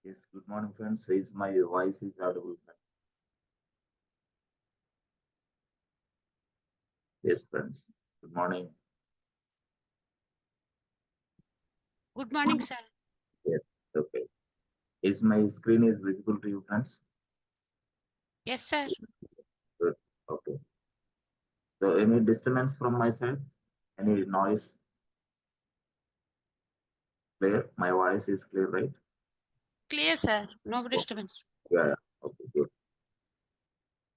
Yes, good morning, friends. Is my voice is audible? Yes, friends. Good morning. Good morning, sir. Yes, okay. Is my screen is visible to you, friends? Yes, sir. Good. Okay. So, any disturbance from my side? Any noise? Clear? My voice is clear, right? Clear, sir. No Oh, disturbance. yeah. Okay, good.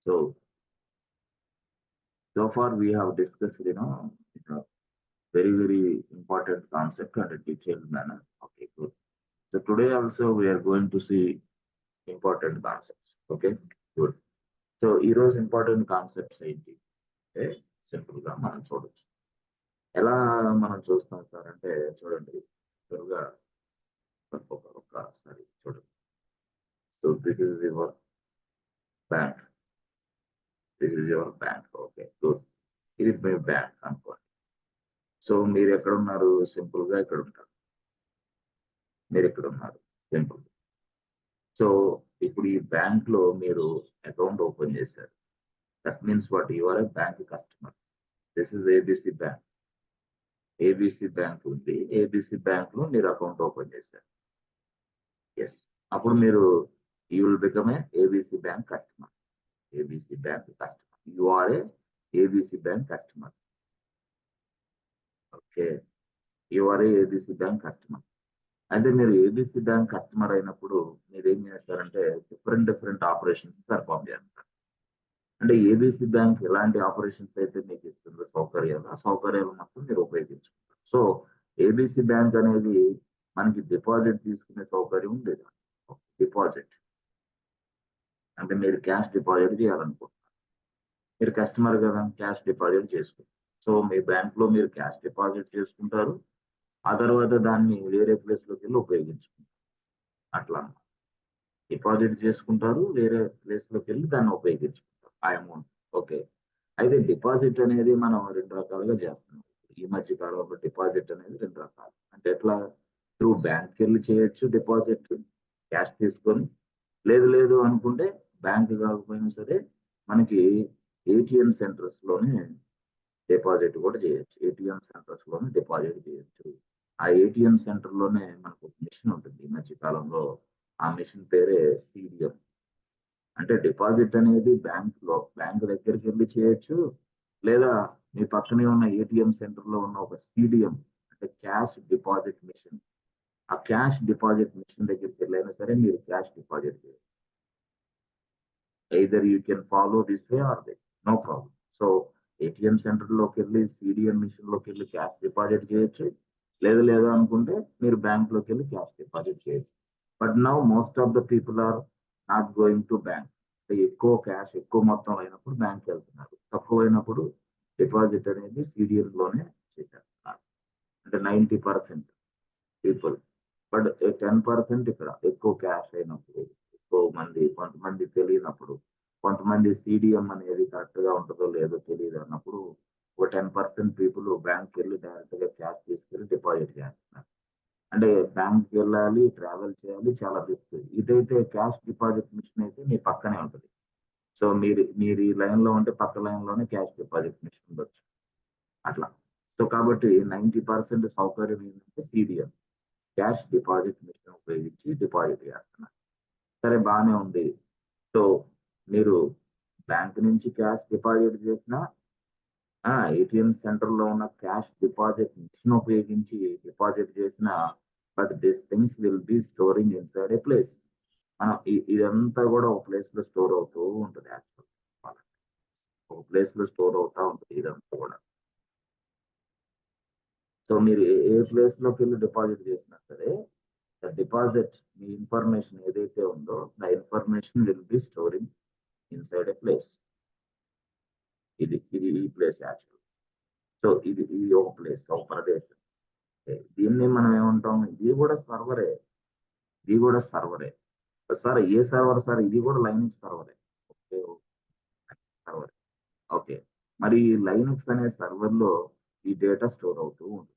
So, so far we have discussed, very important concept and a detailed manner. Okay, good. So today also we are going to see important concepts. Okay, good. So ఈ రోజు important concepts ఏంటి అంటే simple గా మనం చూడొచ్చు. ఎలా మనం చూస్తాం సార్ అంటే చూడండి, త్వరగా ఒక్కసారి చూడండి. So this is your bank, this is your bank. Okay good. ఇది మీ బ్యాంక్ అనుకోండి. సో మీరు ఎక్కడ ఉన్నారు? సింపుల్ గా ఇక్కడ ఉంటారు. మీరు ఇక్కడ ఉన్నారు సింపుల్. సో ఇప్పుడు ఈ బ్యాంక్ లో మీరు అకౌంట్ ఓపెన్ చేశారు. That means what you are a bank customer. This is ABC bank. ABC bank ఉంది. ఏబిసి బ్యాంక్ లో మీరు అకౌంట్ ఓపెన్ చేశారు. ఎస్, అప్పుడు మీరు you will become a ABC bank customer. ABC bank customer. You are a ABC bank customer. Okay, you are a ABC bank customer. అయితే మీరు ABC bank customer అయినప్పుడు మీరు ఏం చేస్తారంటే డిఫరెంట్ ఆపరేషన్స్ పెర్ఫామ్ చేస్తారు. అంటే ఏబిసి బ్యాంక్ ఎలాంటి operations అయితే మీకు ఇస్తుందో సౌకర్యాలు, ఆ సౌకర్యాలు మొత్తం మీరు ఉపయోగించుకుంటారు. సో ఏబిసి బ్యాంక్ అనేది మనకి డిపాజిట్ తీసుకునే సౌకర్యం ఉండేది. డిపాజిట్ అంటే మీరు క్యాష్ డిపాజిట్ చేయాలనుకుంటున్నారు. మీరు కస్టమర్ కదా, క్యాష్ డిపాజిట్ చేసుకుంటారు. సో మీ బ్యాంక్ లో మీరు క్యాష్ డిపాజిట్ చేసుకుంటారు. ఆ తర్వాత దాన్ని వేరే ప్లేస్ లోకి వెళ్ళి ఉపయోగించుకుంటారు. అట్లా డిపాజిట్ చేసుకుంటారు, వేరే ప్లేస్ లోకి వెళ్ళి దాన్ని ఉపయోగించుకుంటారు ఆ అమౌంట్. ఓకే, అయితే డిపాజిట్ అనేది మనం రెండు రకాలుగా చేస్తున్నాం. ఈ మధ్య కాలంలో డిపాజిట్ అనేది రెండు రకాలు. అంటే ఎట్లా? త్రూ బ్యాంక్ వెళ్ళి చేయొచ్చు డిపాజిట్, క్యాష్ తీసుకొని. లేదు అనుకుంటే బ్యాంక్ కాకపోయినా సరే మనకి ఏటీఎం సెంటర్స్ లోనే డిపాజిట్ కూడా చేయొచ్చు. ఏటీఎం సెంటర్స్ లోనే డిపాజిట్ చేయొచ్చు. ఆ ఏటీఎం సెంటర్ లోనే మనకు ఒక మిషన్ ఉంటుంది ఈ మధ్య కాలంలో. ఆ మిషన్ పేరే సిడిఎం. అంటే డిపాజిట్ అనేది బ్యాంక్ దగ్గరికి వెళ్ళి చేయొచ్చు, లేదా మీ పక్కనే ఉన్న ఏటీఎం సెంటర్ లో ఉన్న ఒక సిడిఎం అంటే క్యాష్ డిపాజిట్ మిషన్. ఆ క్యాష్ డిపాజిట్ మిషన్ దగ్గరికి వెళ్ళైనా సరే మీరు క్యాష్ డిపాజిట్ చేయొచ్చు. either you can follow this way or this, no problem. So ATM centre లోకి వెళ్ళి సిడిఎం మిషన్ లోకి వెళ్ళి క్యాష్ డిపాజిట్ చేయొచ్చు, లేదు అనుకుంటే మీరు బ్యాంక్ లోకి వెళ్ళి క్యాష్ డిపాజిట్ చేయొచ్చు. But now most of the people are not going to bank. ఎక్కువ క్యాష్ ఎక్కువ మొత్తం అయినప్పుడు బ్యాంక్ వెళ్తున్నారు, తక్కువ అయినప్పుడు డిపాజిట్ అనేది సిడిఎం లోనే చేసేస్తున్నారు. అంటే 90% పీపుల్. బట్ 10% ఇక్కడ ఎక్కువ క్యాష్ అయినప్పుడు, కొంతమంది తెలియనప్పుడు, కొంతమంది సిడిఎం అనేది కరెక్ట్ గా ఉంటుందో లేదో తెలియదు అన్నప్పుడు ఒక 10% పీపుల్ బ్యాంక్ వెళ్ళి డైరెక్ట్ గా క్యాష్ తీసుకెళ్ళి డిపాజిట్ చేస్తున్నారు. అంటే బ్యాంక్ వెళ్ళాలి, ట్రావెల్ చేయాలి, చాలా రిస్క్. ఇదైతే క్యాష్ డిపాజిట్ మిషన్ అయితే మీ పక్కనే ఉంటుంది. సో మీరు ఈ లైన్ లో ఉంటే పక్క లైన్ లోనే క్యాష్ డిపాజిట్ మిషన్ ఉండొచ్చు అట్లా. సో కాబట్టి 90% సౌకర్యం ఏంటంటే సిడిఎం, క్యాష్ డిపాజిట్ మిషన్ ఉపయోగించి డిపాజిట్ చేస్తున్నారు. సరే, బాగానే ఉంది. సో మీరు బ్యాంక్ నుంచి క్యాష్ డిపాజిట్ చేసిన, ఏటీఎం సెంటర్ లో ఉన్న క్యాష్ డిపాజిట్ మిషన్ ఉపయోగించి డిపాజిట్ చేసిన, but this things will be storing inside A place. మనం ఇదంతా కూడా ఒక ప్లేస్ లో స్టోర్ అవుతూ ఉంటుంది. యాక్చువల్ ఒక ప్లేస్ లో స్టోర్ అవుతా ఉంటుంది ఇదంతా కూడా. సో మీరు ఏ ప్లేస్ లోకి వెళ్ళి డిపాజిట్ చేసినా సరే, ద డిపాజిట్ మీ ఇన్ఫర్మేషన్ ఏదైతే ఉందో the information will be storing inside a place. ఇది ఈ ప్లేస్ యాక్చువల్. సో ఇది ఒక ప్లేస్, ఒక ప్రదేశం. దీన్ని మనం ఏమంటాం? ఇది కూడా సర్వరే. సార్ ఏ సర్వర్ సార్? ఇది కూడా లైనక్స్ సర్వరే. Okay, server. ఓకే, మరి ఈ లైనక్స్ అనే సర్వర్ లో ఈ డేటా స్టోర్ అవుతూ ఉంటుంది.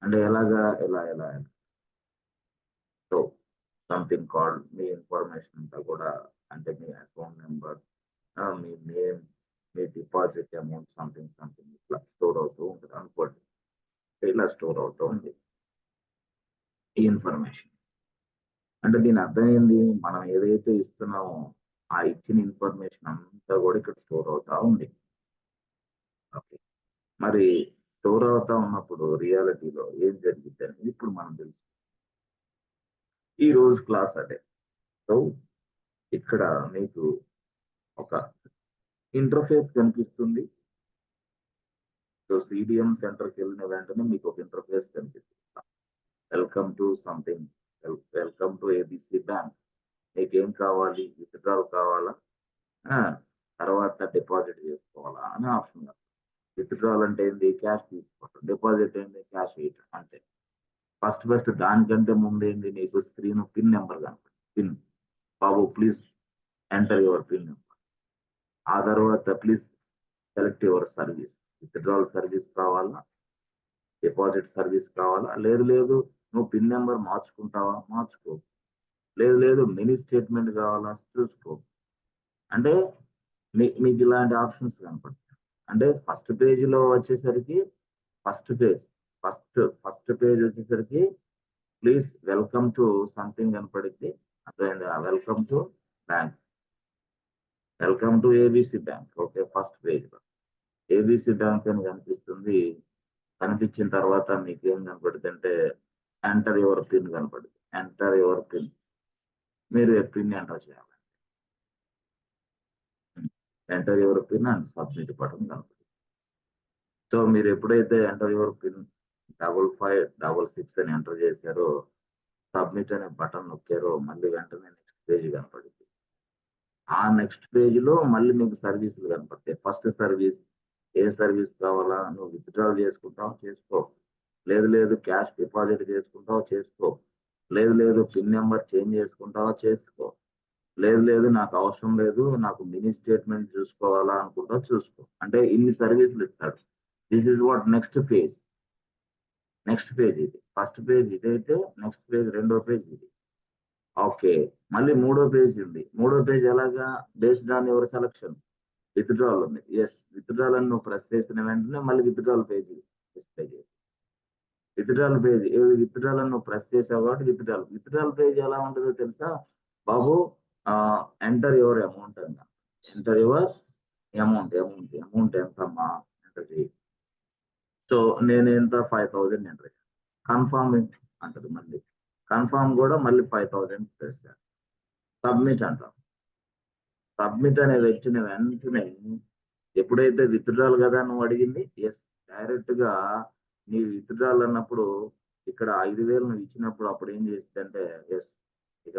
అంటే ఎలాగా? ఎలా so something called me information అంతా కూడా, అంటే మీ అకౌంట్ నెంబర్, మీ నేమ్, మీ డిపాజిట్ అమౌంట్, సంథింగ్ సంథింగ్ ఇట్లా స్టోర్ అవుతూ ఉంటుంది అనుకోండి. ఇలా స్టోర్ అవుతూ ఉంది ఈ ఇన్ఫర్మేషన్. అంటే దీని అర్థం ఏంది, మనం ఏదైతే ఇస్తున్నామో ఆ ఇచ్చిన ఇన్ఫర్మేషన్ అంతా కూడా ఇక్కడ స్టోర్ అవుతా ఉంది. ఓకే, మరి స్టోర్ అవుతా ఉన్నప్పుడు రియాలిటీలో ఏం జరిగింది అనేది ఇప్పుడు మనం తెలుసు. ఈ రోజు క్లాస్ అదే. సో ఇక్కడ మీకు ఒక ఇంటర్ఫేస్ కనిపిస్తుంది. సో సిడిఎం సెంటర్కి వెళ్ళిన వెంటనే మీకు ఒక ఇంటర్ఫేస్ కనిపిస్తుంది. Welcome to something, welcome to ABC bank. మీకు ఏం కావాలి, విత్డ్రాల్ కావాలా, తర్వాత డిపాజిట్ చేసుకోవాలా అని ఆప్షన్. విత్డ్రాల్ అంటే ఏంది, క్యాష్ తీసుకోవడం. డిపాజిట్ ఏంది, క్యాష్ వేయటం. అంటే ఫస్ట్ దానికంటే ముందు ఏంది, నీకు స్క్రీన్ పిన్ నెంబర్ కనపడుతుంది. Pin, Babu please enter your pin number. ఆ తర్వాత please select your service. Withdrawal service కావాలా, డిపాజిట్ సర్వీస్ కావాలా, లేదు నువ్వు పిన్ నెంబర్ మార్చుకుంటావా, మార్చుకో. లేదు మినీ స్టేట్మెంట్ కావాలా, చూసుకో. అంటే మీకు ఇలాంటి ఆప్షన్స్ కనపడతాయి. అంటే ఫస్ట్ పేజీలో వచ్చేసరికి ఫస్ట్ పేజ్ వచ్చేసరికి ప్లీజ్ వెల్కమ్ టు సంథింగ్ కనపడింది. అర్థమైందా, welcome to bank, welcome to ABC bank. Okay, first page లో ఏబిసి బ్యాంక్ అని కనిపిస్తుంది. కనిపించిన తర్వాత మీకు ఏం కనపడుతుంది అంటే ఎంటర్ యువర్ పిన్ కనపడుతుంది. ఎంటర్ యువర్ పిన్, మీరు పిన్ ఎంటర్ చేయాలి. Enter your pin and submit button కనపడుతుంది. సో మీరు ఎప్పుడైతే ఎంటర్ యువర్ పిన్ 5566 అని ఎంటర్ చేశారో, సబ్మిట్ అనే బటన్ నొక్కారో, మళ్ళీ వెంటనే నెక్స్ట్ పేజ్ కనపడుతుంది. ఆ నెక్స్ట్ పేజ్ లో మళ్ళీ మీకు సర్వీసులు కనపడతాయి. ఫస్ట్ సర్వీస్, ఏ సర్వీస్ కావాలా, నువ్వు విత్డ్రాల్ చేసుకుంటావు చేసుకో, లేదు క్యాష్ డిపాజిట్ చేసుకుంటావు చేసుకో, లేదు పిన్ నెంబర్ చేంజ్ చేసుకుంటావా చేసుకో, లేదు నాకు అవసరం లేదు, నాకు మినీ స్టేట్మెంట్ చూసుకోవాలా అనుకుంటా చూసుకో. అంటే ఇన్ని సర్వీసులు ఇస్తాడు. This is what next page. ఇది ఫస్ట్ పేజ్ ఇదైతే, నెక్స్ట్ పేజ్ రెండో పేజ్ ఇది. ఓకే, మళ్ళీ మూడో పేజ్ ఉంది. మూడో పేజ్ ఎలాగా, based on your selection withdrawal ఉంది. ఎస్, విత్డ్రాల్ అని నువ్వు ప్రెస్ చేసిన వెంటనే మళ్ళీ withdrawal page. Withdrawal page withdrawal అని నువ్వు ప్రెస్ చేసావు కాబట్టి విత్డ్రాల్ పేజ్ ఎలా ఉంటుందో తెలుసా బాబు, ఎంటర్ యువర్ అమౌంట్ అంట. ఎంటర్ యువర్ అమౌంట్ ఎంతమ్మా ఎంటర్ చేయి. సో నేను ఎంత 5000 ఎంటర్ చేయాలి. కన్ఫామ్ అంటది. మళ్ళీ కన్ఫామ్ కూడా మళ్ళీ 5000 చేస్తాను. సబ్మిట్ అంటాం. సబ్మిట్ అనేది వచ్చిన వెంటనే ఎప్పుడైతే విత్డ్రాల్ కదా నువ్వు అడిగింది, ఎస్, డైరెక్ట్ గా నీ విత్డ్రాల్ అన్నప్పుడు ఇక్కడ 5000 నువ్వు ఇచ్చినప్పుడు అప్పుడు ఏం చేస్తుందంటే, ఎస్, ఇక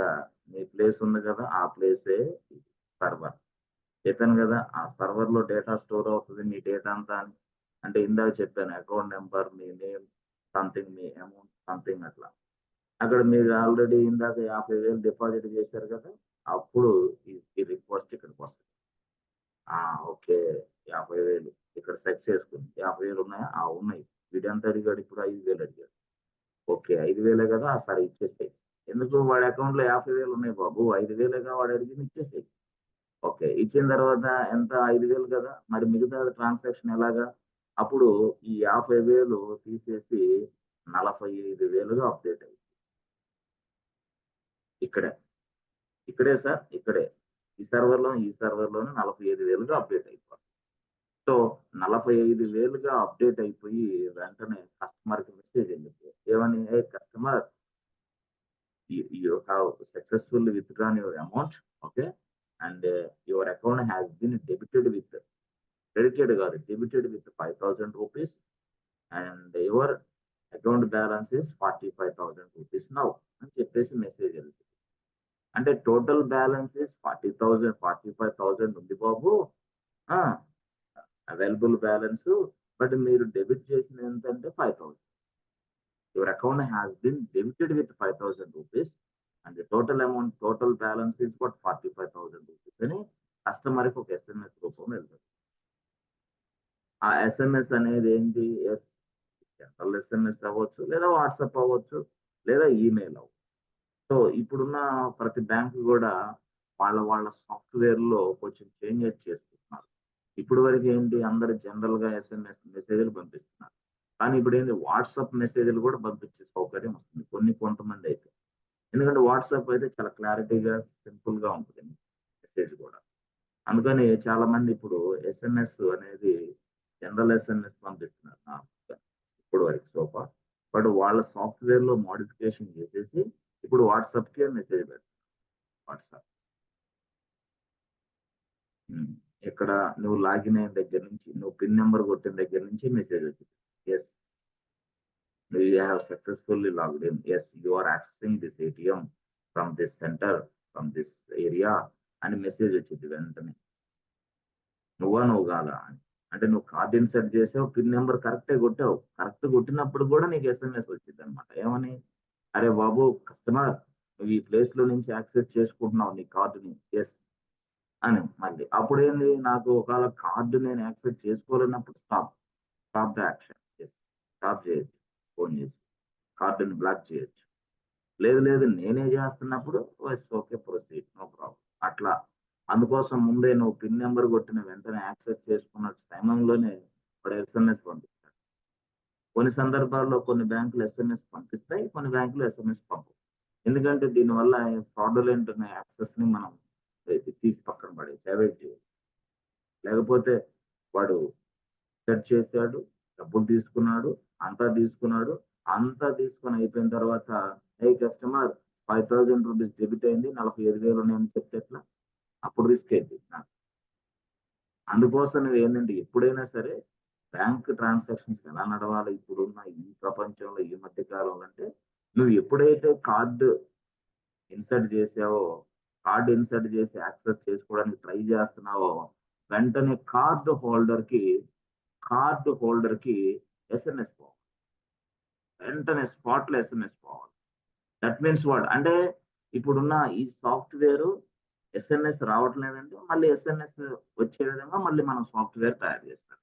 నీ ప్లేస్ ఉంది కదా, ఆ ప్లేసే సర్వర్. చెప్పాను కదా, ఆ సర్వర్ లో డేటా స్టోర్ అవుతుంది, మీ డేటా అంతా అని. అంటే ఇందాక చెప్పాను, అకౌంట్ నెంబర్, మీ నేమ్ సంథింగ్, మీ అమౌంట్ సంథింగ్ అట్లా. అక్కడ మీరు ఆల్రెడీ ఇందాక 50,000 డిపాజిట్ చేశారు కదా, అప్పుడు ఈ రిక్వెస్ట్ ఇక్కడికి వస్తుంది. ఓకే, 50,000 ఇక్కడ సెట్ చేసుకుని 50,000 ఉన్నాయా, ఉన్నాయి. వీడంతా అడిగాడు, ఇప్పుడు 5,000 అడిగాడు. ఓకే, 5,000 కదా, సరే ఇచ్చేసాయి. ఎందుకు, వాడి అకౌంట్ లో 50,000 ఉన్నాయి బాబు, 5,000గా వాడు అడిగింది, ఇచ్చేసాయి. ఓకే, ఇచ్చిన తర్వాత ఎంత, 5,000 కదా, మరి మిగతా ట్రాన్సాక్షన్ ఎలాగా, అప్పుడు ఈ 50,000 తీసేసి 45,000గా అప్డేట్ అయ్యింది. ఇక్కడే సార్, ఇక్కడే ఈ సర్వర్లోనే 45,000గా అప్డేట్ అయిపోతుంది. సో 45,000గా అప్డేట్ అయిపోయి వెంటనే కస్టమర్కి మెసేజ్ వెళ్ళింది. ఏమని, customer, you have successfully withdrawn your amount, okay, and your account has been debited with 5,000 rupees, and your account balance is 45,000 rupees now అని చెప్పేసి మెసేజ్ వెళ్తుంది. అంటే టోటల్ బ్యాలెన్స్ ఇస్ 45,000 ఉంది బాబు, అవైలబుల్ బ్యాలెన్స్. బట్ మీరు debit చేసిన ఎంత అంటే 5,000. Your account has bin debited with 5,000 rupees and total balance is what 45,000 rupees అని కస్టమర్కి ఒక ఎస్ఎంఎస్ రూపం వెళ్తుంది. ఆ ఎస్ఎంఎస్ అనేది ఏంటి, ఎస్ఎంఎస్ అవ్వచ్చు, లేదా వాట్సాప్ అవ్వచ్చు, లేదా ఈమెయిల్ అవ్వచ్చు. సో ఇప్పుడున్న ప్రతి బ్యాంకు కూడా వాళ్ళ సాఫ్ట్వేర్‌లో కొంచెం చేంజెస్ చేస్తున్నారు. ఇప్పటి వరకు ఏంటి అందరూ జనరల్‌గా ఎస్ఎంఎస్ మెసేజ్‌లు పంపిస్తున్నారు. కానీ ఇప్పుడేంది వాట్సాప్ మెసేజ్‌లు కూడా పంపించే సౌకర్యం వస్తుంది. కొంతమందైతే. ఎందుకంటే వాట్సాప్ అయితే చాలా క్లారిటీగా, సింపుల్‌గా ఉంటది మెసేజ్ కూడా. అందుకని చాలా మంది ఇప్పుడు ఎస్ఎంఎస్ అనేది జనరల్ ఎస్ఎంఎస్ పంపిస్తున్నారు నార్మల్‌గా ఇప్పటి వరకు సో ఫార్. బట్ వాళ్ళ సాఫ్ట్‌వేర్‌లో మోడిఫికేషన్ చేసేసి ఇప్పుడు వాట్సాప్‌కే మెసేజ్ పెడతారు. వాట్సాప్. హ్మ్. ఇక్కడ నువ్వు లాగిన్ అయిన దగ్గర నుంచి, నువ్వు పిన్ నంబర్ కొట్టిన దగ్గర నుంచి మెసేజ్ వచ్చింది. Yes. You have successfully logged in. Yes, you are accessing this ATM from this center, from this area అని మెసేజ్ వచ్చింది వెంటనే. నువ్వు కాదా అని. అంటే నువ్వు కార్డ్ ఇన్సర్ట్ చేసావు, పిన్ నంబర్ కరెక్టే కొట్టావు. కరెక్ట్ కొట్టినప్పుడు కూడా నీకు ఎస్ఎంఎస్ వచ్చిందనమాట. ఏమని? అరే బాబు కస్టమర్ నువ్వు ఈ ప్లేస్‌లో నుంచి యాక్సెస్ చేసుకుంటున్నావు నీ కార్డ్‌ని. యెస్ అని మళ్ళీ. అప్పుడేంది నాకు ఒకవేళ కార్డ్ నేను యాక్సెస్ చేసుకోలేనప్పుడు stop the action. Yes. Stop చేయొచ్చు ఫోన్ చేసి. కార్డ్‌ని బ్లాక్ చేయొచ్చు. లేదు నేనే చేస్తున్నప్పుడు ఓకే ప్రొసీడ్ నో ప్రాబ్లమ్. అట్లా. అందుకోసం ముందే నువ్వు పిన్ నంబర్ కొట్టిన వెంటనే యాక్సెస్ చేసుకున్న సమయంలోనే వాడు ఎస్ఎంఎస్ పంపిస్తాడు. కొన్ని సందర్భాల్లో కొన్ని బ్యాంకులు ఎస్ఎంఎస్ పంపిస్తాయి. కొన్ని బ్యాంకులు ఎస్ఎంఎస్ పంపవు. ఎందుకంటే దీనివల్ల ఫ్రాడులెంట్ ఉన్న యాక్సెస్‌ని మనం తీసి పక్కన పడేసి అవాయిడ్ చేయాలి. లేకపోతే వాడు సెట్ చేసాడు, డబ్బులు తీసుకున్నాడు, అంతా తీసుకొని అయిపోయిన తర్వాత "హేయ్ కస్టమర్ రూ. 5,000 డెబిట్ అయింది. 45,000 ఉన్నాయని చెప్తే ఎట్లా? అప్పుడు రిస్క్ అయిద్ది నాకు. అందుకోసం నువ్వేంటంటే ఎప్పుడైనా సరే బ్యాంక్ ట్రాన్సాక్షన్స్ ఎలా నడవాలి ఇప్పుడున్న ఈ ప్రపంచంలో ఈ మధ్య కాలంలో అంటే నువ్వు ఎప్పుడైతే కార్డ్ ఇన్సర్ట్ చేసి యాక్సెస్ చేసుకోవడానికి ట్రై చేస్తున్నావో వెంటనే కార్డ్ హోల్డర్‌కి ఎస్ఎంఎస్ పోవాలి. వెంటనే స్పాట్‌లో ఎస్ఎంఎస్ పోవాలి. That means what? అంటే ఇప్పుడున్న ఈ సాఫ్ట్‌వేరు ఎస్ఎంఎస్ రావట్లేదంటే మళ్ళీ ఎస్ఎంఎస్ వచ్చే విధంగా మళ్ళీ మనం సాఫ్ట్‌వేర్ తయారు చేస్తాం.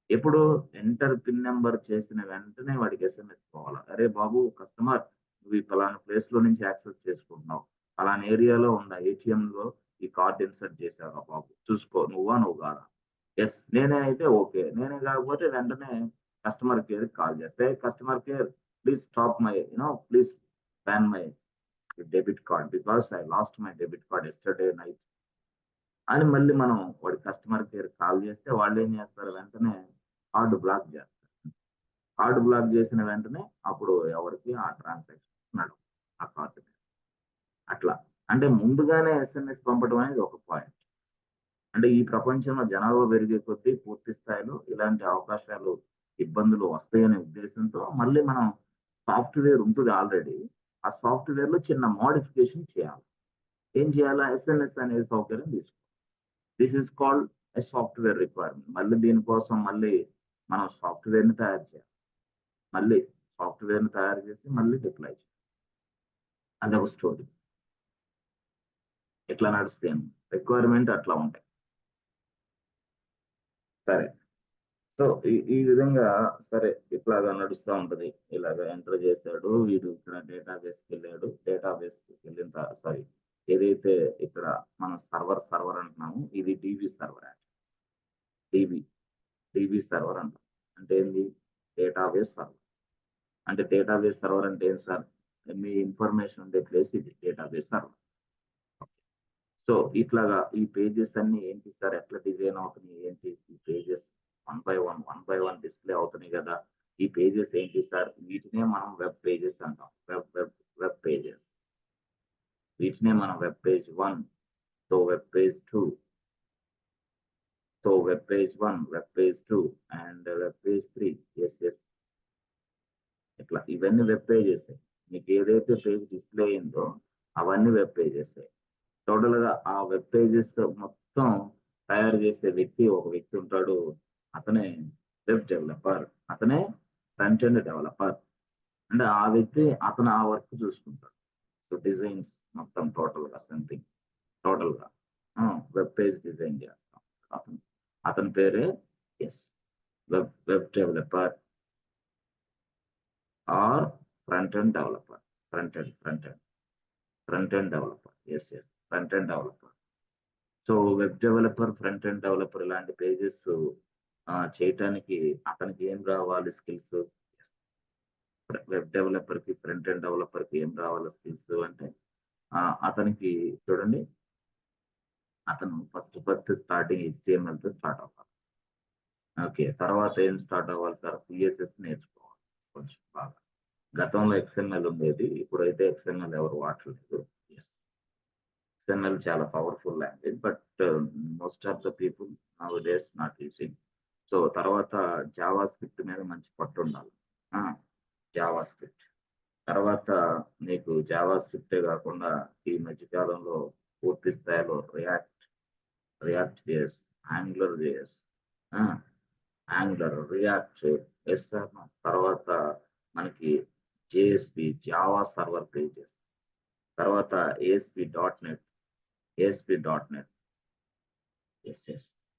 ఎప్పుడు ఎంటర్ పిన్ నంబర్ చేసిన వెంటనే వాడికి ఎస్ఎంఎస్ పోవాలి. అరే బాబు కస్టమర్ నువ్వు ఈ పలానా ప్లేస్‌లో నుంచి యాక్సెస్ చేసుకుంటున్నావు. పలానా ఏరియాలో ఉన్న ఏటీఎంలో ఈ కార్డ్ ఇన్సర్ట్ చేశావురా బాబు. చూసుకో నువ్వు కాదా? యెస్. నేనే అయితే ఓకే. నేనే కాకపోతే వెంటనే కస్టమర్ కేర్‌కి కాల్ చేస్తే, customer care please stop please ban my debit card because I lost my debit card yesterday night అని మళ్ళీ మనం వాడి కస్టమర్ కేర్‌కి కాల్ చేస్తే వాళ్ళేం చేస్తారు వెంటనే కార్డ్ బ్లాక్ చేస్తారు. కార్డ్ బ్లాక్ చేసిన వెంటనే అప్పుడు ఎవరికీ ఆ ట్రాన్సాక్షన్ నడవదు. ఆ కార్డ్ మీద. అట్లా. అంటే ముందుగానే ఎస్ఎంఎస్ పంపడం అనేది ఒక పాయింట్. అంటే ఈ ప్రపంచంలో జనాభా పెరిగే కొద్దీ పూర్తి స్థాయిలో ఇలాంటి అవకాశాలు, ఇబ్బందులు వస్తాయనే ఉద్దేశంతో మళ్ళీ మనం సాఫ్ట్‌వేర్ ఉంటది ఆల్రెడీ. ఆ సాఫ్ట్‌వేర్‌లో చిన్న మోడిఫికేషన్ చేయాలి. ఏం చేయాలా? ఎస్ఎంఎస్ అనే సౌకర్యం తీసుకోవాలి. This is called a software requirement. మళ్ళీ మనం సాఫ్ట్‌వేర్‌ని తయారు చేయాలి. మళ్ళీ సాఫ్ట్‌వేర్‌ని తయారు చేసి మళ్ళీ డిప్లాయ్ చేయాలి. అదొక స్టోరీ. ఇట్లా నడుస్తాయి. రిక్వైర్మెంట్ అట్లా ఉంటాయి. సరే. సో, ఈ విధంగా సరే ఇట్లాగా నడుస్తా ఉంటది. ఇలాగ ఎంటర్ చేశాడు. వీడు ఇక్కడ డేటాబేస్‌కెళ్ళాడు. డేటాబేస్‌కెళ్ళిన సారీ ఏదైతే ఇక్కడ మనం సర్వర్ అంటున్నామో ఇది డీబీ సర్వర్ అండి. డీబీ, డీబీ సర్వర్ అంటాం. అంటే ఏంది? Database server. అంటే డేటాబేస్ సర్వర్ అంటే ఏంటి సార్? మీ ఇన్ఫర్మేషన్ ఉండే ప్లేస్ ఇది డేటాబేస్ సర్వర్. సో, ఇట్లాగా ఈ పేజెస్ అన్నీ ఏంటి సార్? ఎట్లా డిజైన్ అవుతున్నాయి? ఏంటి ఈ pages one by one display అవుతున్నాయి గదా! ఈ పేజెస్ ఏంటి సార్? వీటినే మనం వెబ్ పేజెస్ అంటాం. Web pages. వీటినే మనం web page 1, web page 2, web page 1, web page 2 and web page 3. Yes. ఇట్లా ఇవన్నీ వెబ్ పేజెసే. మీకు ఏదైతే పేజ్ డిస్‌ప్లే అయిందో అవన్నీ వెబ్ పేజెసే. టోటల్‌గా ఆ వెబ్ పేజెస్ మొత్తం తయారు చేసే ఒక వ్యక్తి ఉంటాడు. అతనే వెబ్ డెవలపర్. అతనే ఫ్రంట్ ఎండ్ డెవలపర్. అంటే ఆ వ్యక్తి అతను ఆ వర్క్ చూసుకుంటాడు. సో, డిజైన్స్ మొత్తం టోటల్‌గా. వెబ్ పేజ్ డిజైన్ చేస్తాం. అతను అతని పేరే yes. Web developer or front end developer. Front end developer. Yes. Front end developer. So web developer, front end developer ఇలాంటి పేజెస్ చేయటానికి అతనికి ఏం రావాలి స్కిల్స్? వెబ్ డెవలపర్ కి, ఫ్రంట్ ఎండ్ డెవలపర్ కి ఏం రావాలి స్కిల్స్ అంటే అతనికి చూడండి, అతను ఫస్ట్ స్టార్టింగ్ HTML తో స్టార్ట్ అవ్వాలి. ఓకే, తర్వాత ఏం స్టార్ట్ అవ్వాలి సార్? CSS నేర్చుకోవాలి కొంచెం బాగా. గతంలో XML ఉండేది, ఇప్పుడైతే XML ఎవరు వాడట్లేదు. XML చాలా powerful language, but most of the people now days not using. So తర్వాత జావా స్క్రిప్ట్ మీద మంచి పట్టు ఉండాలి. జావా స్క్రిప్ట్ తర్వాత నీకు జావా స్క్రిప్టే కాకుండా ఈ మధ్యకాలంలో పూర్తి స్థాయిలో రియాక్ట్ జేఎస్, యాంగులర్, రియాక్ట్, తర్వాత మనకి JSP, జావా సర్వర్ పేజెస్, తర్వాత ASP.NET,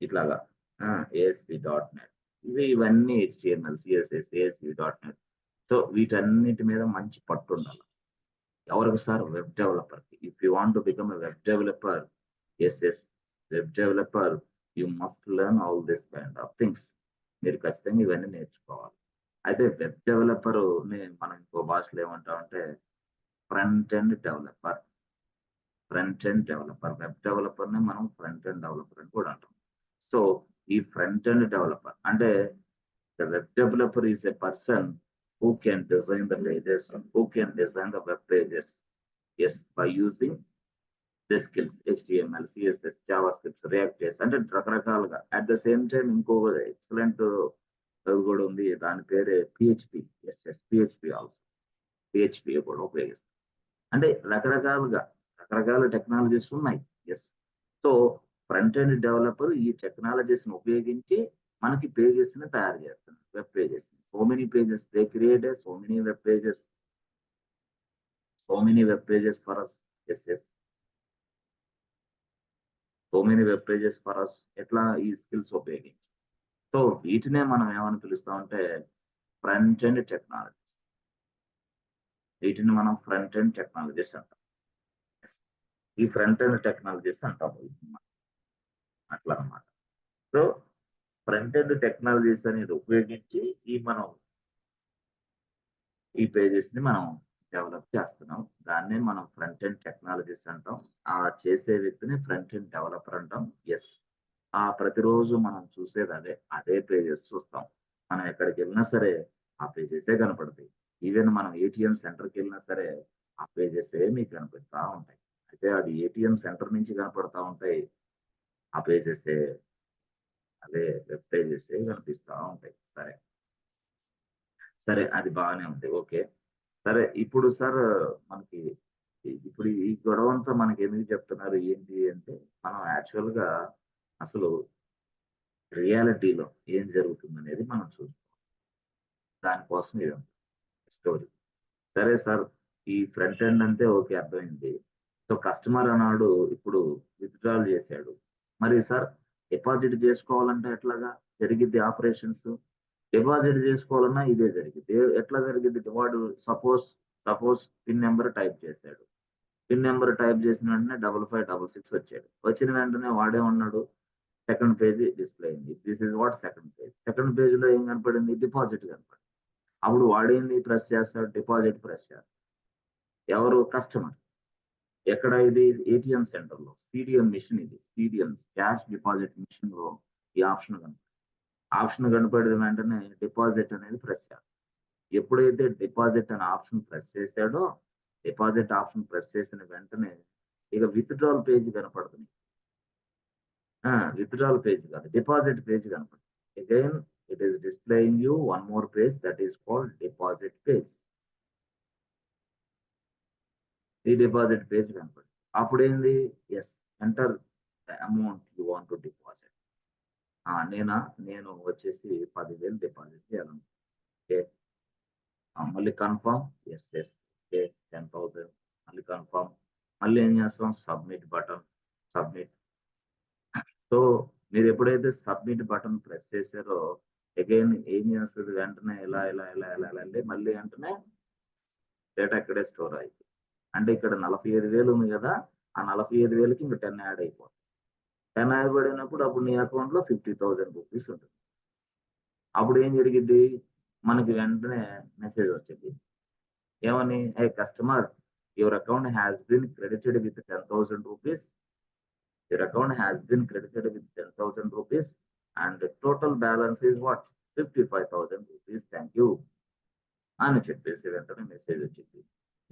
ఇట్లాగా ASP.NET, ఇవన్నీ HTML, CSS, ASP.NET. సో వీటన్నిటి మీద మంచి పట్టు ఉండాలి. ఎవరికి సార్? వెబ్ డెవలపర్ కి. If you want to become a web developer, web developer you must learn all this kind of things. మీరు ఖచ్చితంగా ఇవన్నీ నేర్చుకోవాలి. అయితే వెబ్ డెవలపర్ మనం ఇంకో భాషలో ఏమంటామంటే front end developer. Web developer ని మనం ఫ్రంట్ ఎండ్ డెవలపర్ అని కూడా అంటాం. సో ఈ ఫ్రంట్ ఎండ్ డెవలపర్ అంటే the web developer is a person who can design the pages, who can design the web pages, yes, by using the skills HTML, CSS, JavaScript, React.js అంటే రకరకాలుగా. At the same time ఇంకో excellent కూడా ఉంది, దాని పేరే PHP. PHP also, PHP కూడా ఉపయోగిస్తాం. అంటే రకరకాల టెక్నాలజీస్ ఉన్నాయి. Yes. So front end developer ఈ టెక్నాలజీస్ ని ఉపయోగించి మనకి పేజెస్ ని తయారు చేస్తున్నారు, web pages. So many pages they created, so many web pages for us. So many web pages for us. ఎట్లా? ఈ స్కిల్స్ ఉపయోగించి. సో వీటినే మనం ఏమని పిలుస్తామంటే ఫ్రంట్ ఎండ్ టెక్నాలజీస్. వీటిని మనం ఫ్రంట్ ఎండ్ టెక్నాలజీస్ అంటాం. ఈ ఫ్రంట్ ఎండ్ టెక్నాలజీస్ అంటాం అట్లా అన్నమాట. సో ఫ్రంట్ ఎండ్ టెక్నాలజీస్ అనేది ఉపయోగించి ఈ పేజెస్ ని మనం డెవలప్ చేస్తున్నాం. దాన్నే మనం ఫ్రంట్ ఎండ్ టెక్నాలజీస్ అంటాం. ఆ చేసే వ్యక్తిని ఫ్రంట్ ఎండ్ డెవలపర్ అంటాం. ఎస్. ప్రతిరోజు మనం చూసేది అదే పేజెస్ చూస్తాం. మనం ఎక్కడికి వెళ్ళినా సరే ఆ పేజెసే కనపడతాయి. ఈవెన్ మనం ATM సెంటర్కి వెళ్ళినా సరే ఆ పేజెసే మీకు కనపడతా ఉంటాయి. అయితే అది ATM సెంటర్ నుంచి కనపడతా ఉంటాయి ఆ పేజెసే, అదే వెబ్ పేజెసే కనిపిస్తా ఉంటాయి. సరే అది బాగానే ఉంది. ఓకే, సరే. ఇప్పుడు సార్ మనకి ఇప్పుడు ఈ గొడవంతా మనకి ఎందుకు చెప్తున్నారు ఏంటి అంటే, మనం యాక్చువల్ గా అసలు రియాలిటీలో ఏం జరుగుతుంది అనేది మనం చూసుకోవాలి. దానికోసం ఇదంతా స్టోరీ. సరే సార్, ఈ ఫ్రంట్ ఎండ్ అంటే ఓకే, అర్థమైంది. సో కస్టమర్ అన్నాడు ఇప్పుడు విత్డ్రాల్ చేశాడు. మరి సార్ డిపాజిట్ చేసుకోవాలంటే ఎట్లాగా జరిగిద్ది ఆపరేషన్స్? డిపాజిట్ చేసుకోవాలన్నా ఇదే జరిగింది. ఎట్లా జరిగింది? వాడు సపోజ్ పిన్ నెంబర్ టైప్ చేశాడు. పిన్ నెంబర్ టైప్ చేసిన వెంటనే 5566 వచ్చాడు. వచ్చిన వెంటనే వాడే ఉన్నాడు, సెకండ్ పేజ్ డిస్ప్లే అయింది. This is watt second page. Second page లో ఏం కనపడింది? డిపాజిట్ కనపడింది. అప్పుడు వాడేంది ప్రెస్ చేస్తాడు? డిపాజిట్ ప్రెస్ చేస్తాడు. ఎవరు? కస్టమర్. ఎక్కడ? ఇది ATM సెంటర్ లో CDM మిషన్. ఇది CDM, క్యాష్ డిపాజిట్ మిషన్ లో ఈ ఆప్షన్ కనపడిన వెంటనే డిపాజిట్ అనేది ప్రెస్ చేస్తాడు. ఎప్పుడైతే డిపాజిట్ అనే ఆప్షన్ ప్రెస్ చేశాడో, డిపాజిట్ ఆప్షన్ ప్రెస్ చేసిన వెంటనే ఇక విత్డ్రాల్ పేజ్ కనపడుతుంది. విత్డ్రాల్ పేజ్ కాదు, డిపాజిట్ పేజ్ కనపడుతుంది. Again it is displaying you one more page, that is called deposit page. ఈ డిపాజిట్ పేజ్ కనపడుతుంది. అప్పుడేంది? Yes, enter the amount you want to deposit. నేను వచ్చేసి 10,000 డిపాజిట్ చేయాలను. ఓకే, మళ్ళీ కన్ఫర్మ్. ఎస్. ఓకే, 10,000. మళ్ళీ కన్ఫర్మ్. మళ్ళీ ఏం చేస్తాం? Submit button. సబ్మిట్. సో మీరు ఎప్పుడైతే సబ్మిట్ బటన్ ప్రెస్ చేశారో అగైన్ ఏం చేస్తుంది? వెంటనే ఇలా అంటే మళ్ళీ వెంటనే డేటా ఇక్కడే స్టోర్ అయింది. అంటే ఇక్కడ 45,000 ఉంది కదా, ఆ 45,000కి ఇంకా 10 యాడ్ అయిపోతుంది. 10 యాడ్ పడినప్పుడు అప్పుడు నీ అకౌంట్ లో 50,000 రూపీస్ ఉంటుంది. అప్పుడు ఏం జరిగింది, మనకి వెంటనే మెసేజ్ వచ్చింది ఏమని, a customer your account has been credited with 10,000 rupees, your account has been credited with 10,000 rupees and total balance is what 55,000 rupees, thank you అని చెప్పేసి వెంటనే మెసేజ్ వచ్చింది.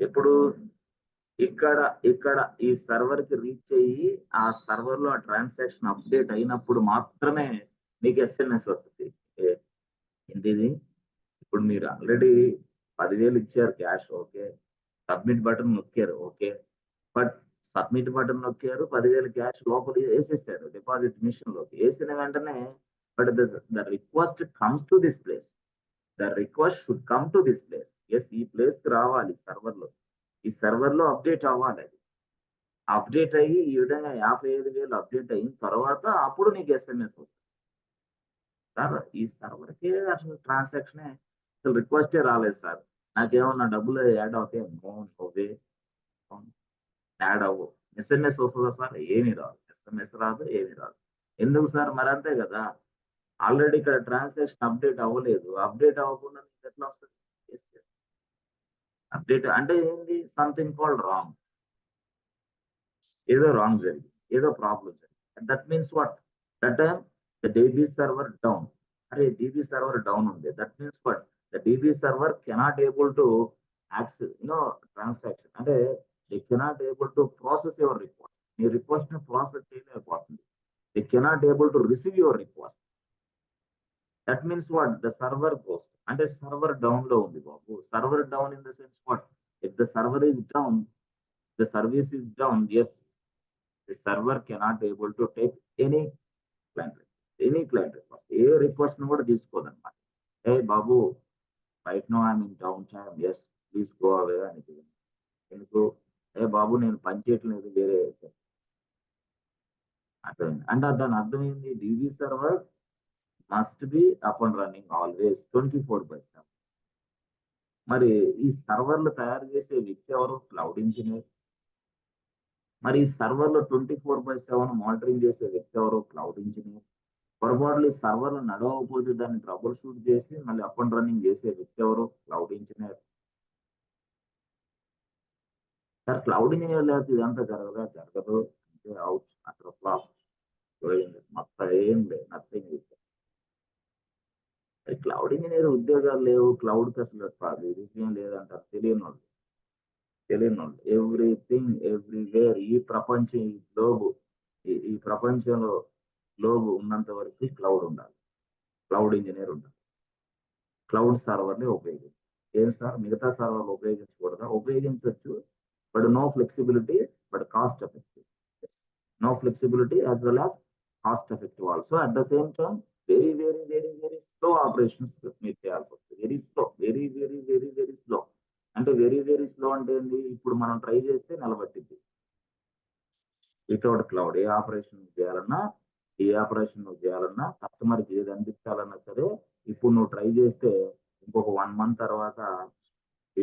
ఎప్పుడు ఇక్కడ ఇక్కడ ఈ సర్వర్ కి రీచ్ అయ్యి ఆ సర్వర్ లో ఆ ట్రాన్సాక్షన్ అప్డేట్ అయినప్పుడు మాత్రమే నీకు ఎస్ఎంఎస్ వస్తుంది. ఏంటిది, ఇప్పుడు మీరు ఆల్రెడీ 10,000 ఇచ్చారు క్యాష్, ఓకే, సబ్మిట్ బటన్ నొక్కారు, ఓకే, బట్ సబ్మిట్ బటన్ నొక్కారు, 10,000 క్యాష్ లోపల వేసేసారు డిపాజిట్ మిషన్ లోకి. వేసిన వెంటనే but the request comes to this place, the request should come to this place. Yes, ఈ ప్లేస్ కి రావాలి సర్వర్ లో, ఈ సర్వర్ లో అప్డేట్ అవ్వాలి. అది అప్డేట్ అయ్యి ఈ విధంగా 55,000 అప్డేట్ అయిన తర్వాత అప్పుడు నీకు ఎస్ఎంఎస్ వస్తుంది. సార్ ఈ సర్వర్ కి అసలు ట్రాన్సాక్షన్ అసలు రిక్వెస్టే రాలేదు సార్, నాకేమన్నా డబ్బులు యాడ్ అవుతాయి, అవే యాడ్ అవ్వు. ఎస్ఎంఎస్ వస్తుందా సార్, ఏమీ రాదు, ఎస్ఎంఎస్ రాదు, ఏమీ రాదు. ఎందుకు సార్, మరి అంతే కదా, ఆల్రెడీ ఇక్కడ ట్రాన్సాక్షన్ అప్డేట్ అవ్వలేదు, అప్డేట్ అవ్వకుండా నీకు ఎట్లా వస్తుంది అప్డేట్? అంటే ఏంది, సంథింగ్ కాల్డ్ రాంగ్, ఏదో రాంగ్ జరిగింది, ఏదో ప్రాబ్లం జరిగింది. That means what, that time the DB server down. అరే డీబీ సర్వర్ డౌన్ ఉంది, that means what, the DB server cannot able to access transaction, అంటే they cannot able to process your request. మీ request ని ప్రాసెస్ చేయలేకపోతుంది, they cannot able to receive your request. That means what, the server ghost, అంటే server down లో ఉంది బాబు. Server down in the sense what, if the server is down, the service is down, yes, the server cannot able to take any client request, any client request, ఏ request కూడా తీసుకోదన్నమాట. ఏ బాబు right now I'm in down time, yes please go away అని. ఎందుకు, ఏ బాబు నేను పని చేయట్లేదు, వేరే అర్థమైంది. అంటే దాని అర్థమైంది, DB server must be up and running always 24/7. మరి ఈ సర్వర్లు తయారు చేసే వ్యక్తి ఎవరు, క్లౌడ్ ఇంజనీర్. మరి ఈ సర్వర్లో 24/7 మానిటరింగ్ చేసే వ్యక్తి ఎవరు, క్లౌడ్ ఇంజనీర్. పొరపాట్లు ఈ సర్వర్లు నడవకపోతే దాన్ని ట్రబుల్ షూట్ చేసి మళ్ళీ అప్ అండ్ రన్నింగ్ చేసే వ్యక్తి ఎవరు, cloud engineer. Sir cloud engineer లేకపోతే ఇదంతా జరగదా, జరగదు. అంటే అవుట్ అక్కడ ఫ్లాప్ మొత్తం ఏం లేదు, నథింగ్. క్లౌడ్ ఇంజనీర్ ఉద్యోగాలు లేవు, క్లౌడ్కి అసలు విషయం లేదంటారు తెలియని వాళ్ళు. ఎవ్రీథింగ్ ఎవ్రీవేర్, ఈ ప్రపంచం, ఈ గ్లోబ్, ఈ ప్రపంచంలో గ్లోబ్ ఉన్నంత వరకు క్లౌడ్ ఉండాలి, క్లౌడ్ ఇంజనీర్ ఉండాలి. క్లౌడ్ సర్వర్ని ఉపయోగించాలి. ఏం సార్ మిగతా సర్వర్లు ఉపయోగించకూడదా, ఉపయోగించవచ్చు, but no flexibility, but cost effective. No flexibility as well as cost effective also. At the same time very very very very slow operations మీరు చేయాల్సి వస్తుంది. Very slow, very very very very slow. అంటే very very slow అంటే ఏంటి, ఇప్పుడు మనం try చేస్తే నిలబట్టింది. వితౌట్ క్లౌడ్ ఏ ఆపరేషన్ నువ్వు చేయాలన్నా కస్టమర్కి ఏది అందించాలన్నా సరే, ఇప్పుడు నువ్వు ట్రై చేస్తే ఇంకొక 1 month తర్వాత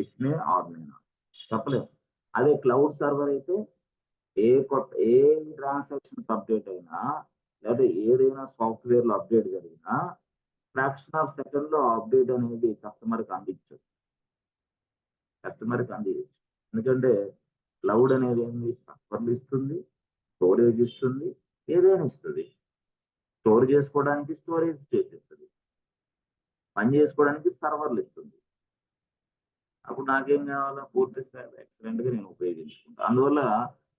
ఇట్నే ఆర్మేనా చెప్పలేము. అదే క్లౌడ్ సర్వర్ అయితే ఏ ట్రాన్సాక్షన్స్ అప్డేట్ అయినా లేదా ఏదైనా సాఫ్ట్వేర్ లో అప్డేట్ జరిగినా ఫ్రాక్షన్ ఆఫ్ సెకండ్ లో అప్డేట్ అనేది కస్టమర్కి అందించచ్చు. ఎందుకంటే క్లౌడ్ అనేది ఏంది, సర్వర్లు ఇస్తుంది, స్టోరేజ్ ఇస్తుంది, ఏదైనా ఇస్తుంది. స్టోర్ చేసుకోవడానికి స్టోరేజ్ చేసేస్తుంది, పని చేసుకోవడానికి సర్వర్లు ఇస్తుంది. అప్పుడు నాకేం కావాలో పూర్తి స్థాయిలో ఎక్సలెంట్ గా నేను ఉపయోగించుకుంటాను. అందువల్ల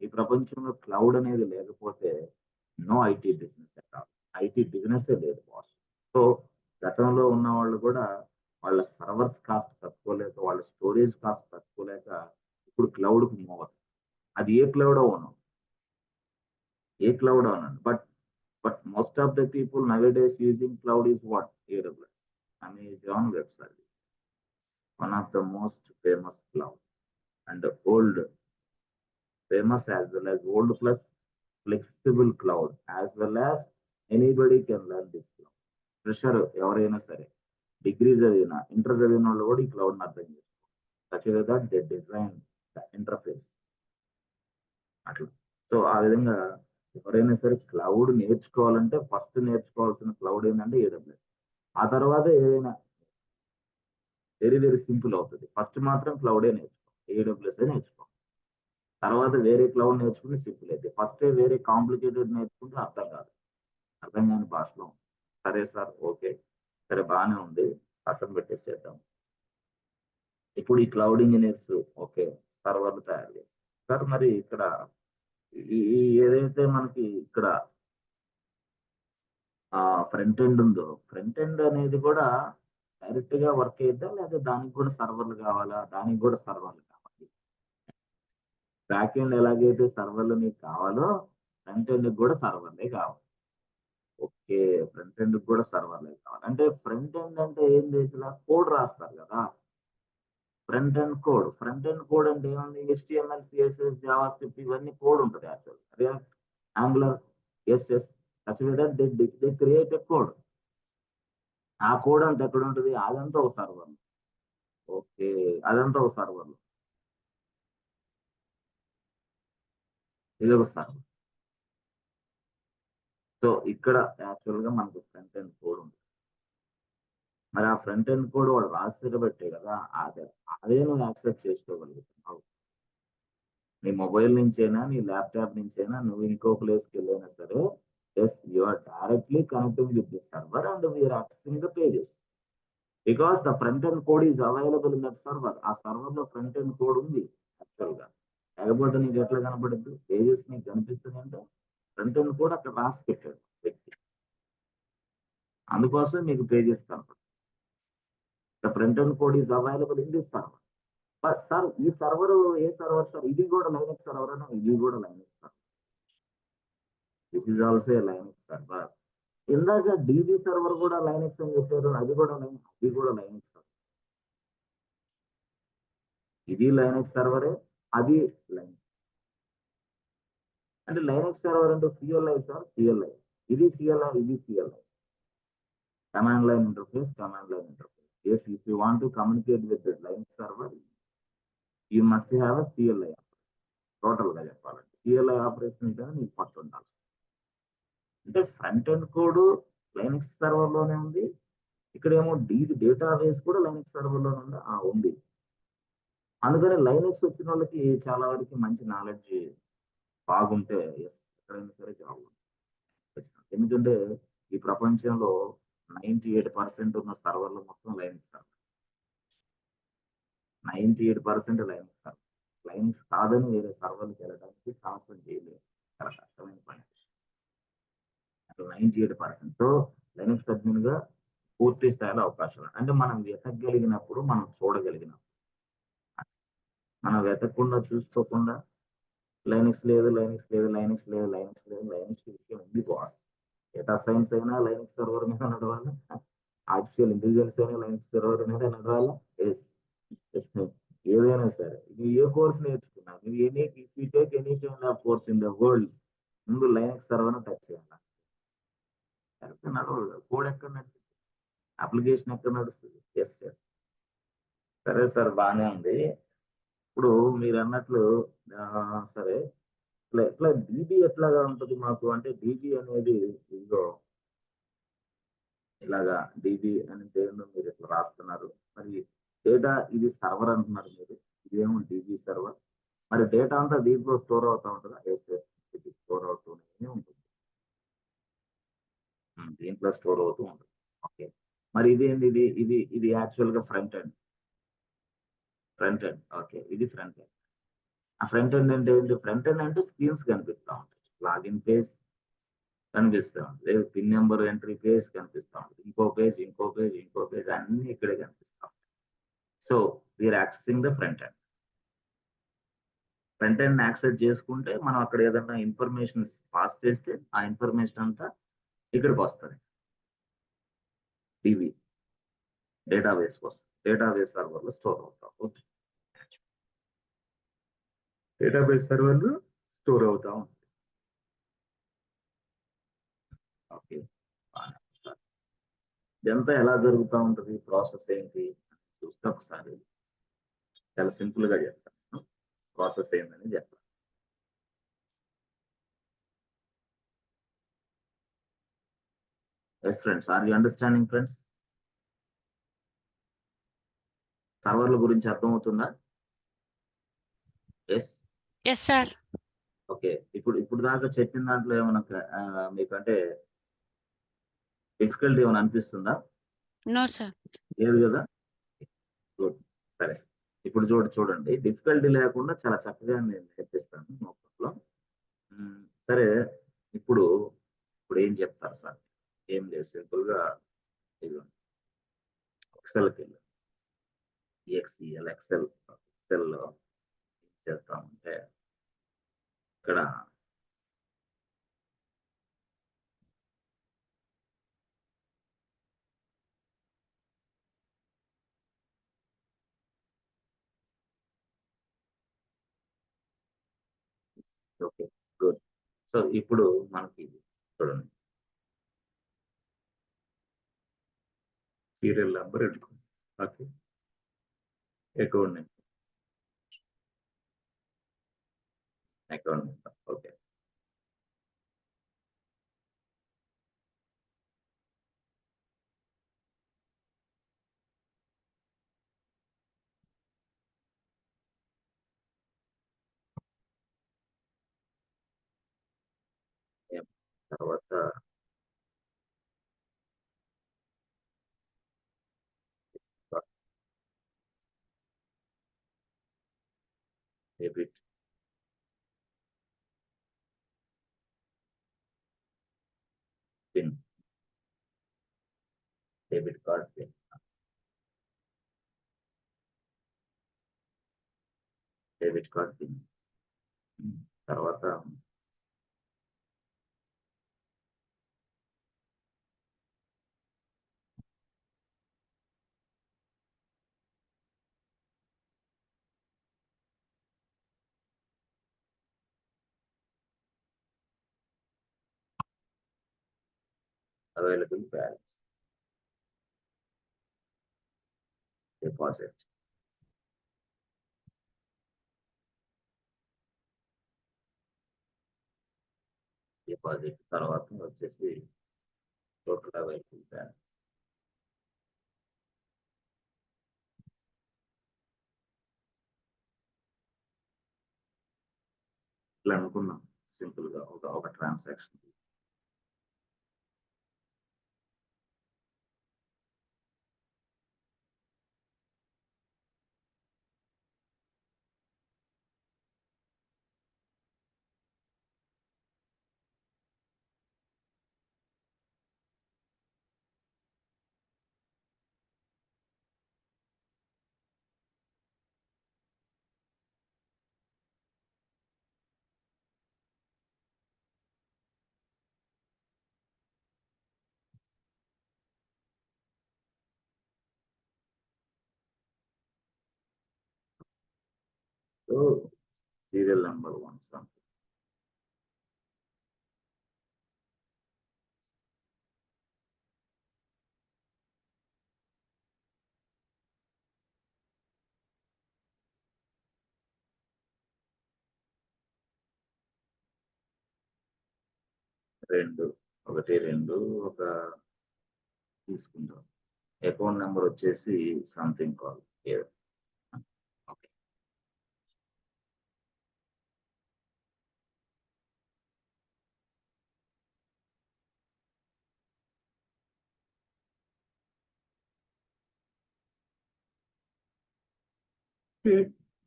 ఈ ప్రపంచంలో క్లౌడ్ అనేది లేకపోతే no IT business at. IT business లేదు బాస్. సో గతంలో ఉన్న వాళ్ళు కూడా వాళ్ళ సర్వర్స్ కాస్ట్ తట్టుకోలేక, వాళ్ళ స్టోరేజ్ కాస్ట్ తట్టుకోలేక ఇప్పుడు క్లౌడ్ కి మూవ్ అవుతుంది. అది ఏ క్లౌడ్ అవును, but most of the people nowadays using cloud is what, AWS, Amazon Web Service, one of the most famous cloud and old, famous as well as old plus flexible cloud, as well as anybody can learn this cloud. Fresher ఎవరైనా సరే, degree చదివిన, inter చదివిన వాళ్ళు కూడా ఈ cloud అర్థం చేసుకోవాలి. such a way that they design the interface అట్లా. సో ఆ విధంగా ఎవరైనా సరే క్లౌడ్ నేర్చుకోవాలంటే ఫస్ట్ నేర్చుకోవాల్సిన క్లౌడ్ ఏంటంటే AWS. ఆ తర్వాత ఏదైనా వెరీ వెరీ సింపుల్ అవుతుంది. ఫస్ట్ మాత్రం క్లౌడే నేర్చుకో, AWS నేర్చుకో. తర్వాత వేరే క్లౌడ్ నేర్చుకుని సింపుల్ అయితే, ఫస్ట్ వేరే కాంప్లికేటెడ్ నేర్చుకుంటే అర్థం కాదు, అర్థం కాని భాషలో. సరే సార్, ఓకే, సరే బాగానే ఉంది, పక్కన పెట్టేసేద్దాం. ఇప్పుడు ఈ క్లౌడ్ ఇంజనీర్స్ ఓకే సర్వర్లు తయారు చేస్తారు సార్. మరి ఇక్కడ ఏదైతే మనకి ఇక్కడ ఫ్రంట్ ఎండ్ ఉందో, ఫ్రంట్ ఎండ్ అనేది కూడా డైరెక్ట్ గా వర్క్ అయిద్దా, లేదా దానికి కూడా సర్వర్లు కావాలా? దానికి కూడా సర్వర్లు కావాలి. బ్యాక్ ఎండ్ ఎలాగైతే సర్వర్లు నీకు కావాలో ఫ్రంట్ ఎండ్ కూడా సర్వర్లే కావాలి. ఓకే, ఫ్రంట్ ఎండ్ కూడా సర్వర్లే కావాలి. అంటే ఫ్రంట్ ఎండ్ అంటే ఏం చేసినా కోడ్ రాస్తారు కదా, front end code. Front end code అంటే ఏముంది? HTML, CSS, జావా స్క్రిప్ట్ ఇవన్నీ కోడ్ ఉంటుంది. Actual react, angular, SS, they create a code. ఆ కోడ్ అంతా ఎక్కడ ఉంటుంది? అదంతా ఒక సర్వర్. ఓకే, అదంతా ఒక సర్వర్, ఇది ఒక సర్వర్. సో ఇక్కడ యాక్చువల్ గా మనకు ఫ్రంట్ ఎండ్ కోడ్ ఉంది. మరి ఆ ఫ్రంట్ ఎండ్ కోడ్ వాడు రాసి పెట్టే కదా, అదే నువ్వు యాక్సెప్ట్ చేసుకోగలుగుతున్నావు. నీ మొబైల్ నుంచైనా, నీ ల్యాప్టాప్ నుంచైనా నువ్వు ఇంకో ప్లేస్కి వెళ్ళైనా సరే, yes you are directly connecting with the server and we are accessing the pages because the front end code is available in that server. ఆ సర్వర్ లో ఫ్రంట్ ఎండ్ కోడ్ ఉంది యాక్చువల్ గా. లేకపోతే నీకు ఎట్లా కనపడద్దు? పేజెస్ నీకు కనిపిస్తుంది అంటే ఫ్రంట్ ఎండ్ కోడ్ అక్కడ రాసి పెట్టాడు వ్యక్తి, అందుకోసం మీకు పేజెస్ కనపడుతుంది. The front end code is available in this server. But sir, ఈ సర్వర్ ఏ సర్వర్ సార్? ఇది కూడా లైనక్స్ సర్వర్ అన్న, ఇది కూడా Linux server. This is also a Linux server. ఇందాక DB సర్వర్ కూడా లైనక్స్ అని చెప్పారు, అది కూడా లైనక్స్ సర్వర్. ఇది లైనక్స్ సర్వరే, అది లైనక్స్. అంటే లైనక్స్ సర్వర్ అంటే CLI సార్, CLI. ఇది CLI, ఇది CLI. Command line interface, command line interface. Yes, if you want to communicate with the Linux server, you must have a CLI. Total గా చెప్పాలంటే CLI operation కానీ నీకు పట్టు ఉండాలి. అంటే front end code Linux server లోనే ఉంది, ఇక్కడేమో డేటాబేస్ కూడా లైనక్స్ సర్వర్ లోనే ఉంది. అందుకని లైనక్స్ వచ్చిన వాళ్ళకి చాలా వరకు మంచి నాలెడ్జ్ బాగుంటే ఎస్ ఎక్కడైనా సరే జాబ్. ఎందుకంటే ఈ ప్రపంచంలో 98% ఉన్న సర్వర్లు మొత్తం Linux server. 98% Linux server. Linux కాదని వేరే సర్వర్కి వెళ్ళడానికి సాహసం చేయలేదు, చాలా కష్టమైన పని. 98%. సో లైనక్స్ అడ్మిన్ గా పూర్తి స్థాయిలో అవకాశాలు. అంటే మనం వెతకగలిగినప్పుడు, మనం చూడగలిగినప్పుడు. మనం వెతకకుండా, చూసుకోకుండా లైనక్స్ లేదు, లైనక్స్ లేదు, లైనక్స్ లేదు, లైనక్స్ లేదు, లైనక్స్ విషయం ఉంది బాస్. డేటా సైన్స్ అయినా లైనక్స్ సర్వర్ మీద నడవాలా, ఆర్టిఫిషియల్ ఇంటెలిజెన్స్ అయినా లైనక్స్ సర్వర్ మీద నడవాలా. ఏదైనా సరే నువ్వు ఏ కోర్స్ నేర్చుకున్నా, నువ్వు any kind of course in the world, ముందు లైనక్స్ సర్వర్ టచ్ చేయాలి. నడవదు, కోడ్ ఎక్కడ నడుస్తుంది, అప్లికేషన్ ఎక్కడ నడుస్తుంది? Yes yes. సరే సార్, బాగానే ఉంది. ఇప్పుడు మీరు అన్నట్లు సరే, ఎట్లా DB ఎట్లాగా ఉంటుంది మాకు అంటే, DB అనేది ఇదిగో ఇలాగా DB అని పేరును మీరు ఇట్లా రాస్తున్నారు. మరి డేటా ఇది సర్వర్ అంటున్నారు మీరు, ఇదేమో DB సర్వర్. మరి డేటా అంతా దీంట్లో స్టోర్ అవుతా ఉంటుందా? ఎస్ ఎస్, ఇది స్టోర్ అవుతూనే ఉంటుంది, దీంట్లో స్టోర్ అవుతూ ఉంటుంది. ఓకే, మరి ఇదేంటి? ఇది యాక్చువల్ గా ఫ్రంట్ ఎండ్. ఓకే, ఇది ఫ్రంట్ ఎండ్. ఆ ఫ్రంట్ ఎండ్ అంటే ఏంటి? ఫ్రంట్ ఎండ్ అంటే స్క్రీన్స్ కనిపిస్తూ ఉంటాయి, లాగిన్ పేజ్ కనిపిస్తూ ఉంటుంది, లేదు పిన్ నెంబర్ ఎంట్రీ పేజ్ కనిపిస్తూ ఉంటుంది, ఇంకో పేజ్ అన్ని ఇక్కడే కనిపిస్తూ ఉంటాయి. So we are accessing the front end. Front end access చేసుకుంటే మనం అక్కడ ఏదైనా ఇన్ఫర్మేషన్ పాస్ చేస్తే ఆ ఇన్ఫర్మేషన్ అంతా ఇక్కడికి వస్తుంది, DB డేటాబేస్ వస్తుంది, డేటాబేస్ సర్వర్ లో స్టోర్ అవుతాం. ఓకే, డేటాబేస్ సర్వర్ లో స్టోర్ అవుతాం. ఓకే, ఇదంతా ఎలా జరుగుతూ ఉంటుంది, ప్రాసెస్ ఏంటి చూస్తే ఒకసారి చాలా సింపుల్ గా చెప్తాను. ప్రాసెస్ ఏందని చెప్తాను. Yes friends, are you understanding friends? సర్వర్ల గురించి అర్థమవుతుందా? ఎస్. Yes sir. ఓకే, ఇప్పుడు దాకా చెప్పిన దాంట్లో ఏమైనా మీకంటే డిఫికల్టీ ఏమైనా అనిపిస్తుందా? No sir. లేదు కదా? గుడ్. సరే, ఇప్పుడు చూడండి, డిఫికల్టీ లేకుండా చాలా చక్కగా నేను నేర్పిస్తాను నో ప్రాబ్లం. సరే, ఇప్పుడు ఏం చెప్తారు సార్? ఏం లేదు, సింపుల్ గా ఎక్సెల్కి వెళ్ళి ఎక్సెల్లో ఏం చేస్తామంటే ఇక్కడ ఓకే, గుడ్. సో ఇప్పుడు మనకి చూడండి, సీరియల్ నెంబర్ ఎన్నుకోండి. Okay, account number. ఓకే, తర్వాత debit pin, debit card pin, debit card pin. తర్వాత అవైలబుల్ బ్యాలెన్స్, డిపాజిట్, తర్వాత వచ్చేసి టోటల్ అవైలబుల్ బ్యాలెన్స్. ఇట్లా అనుకున్నాం సింపుల్ గా ఒక transaction. So serial number 1 something, ఒకటి రెండు ఒక తీసుకుంటాం. అకౌంట్ నెంబర్ వచ్చేసి something call. Okay,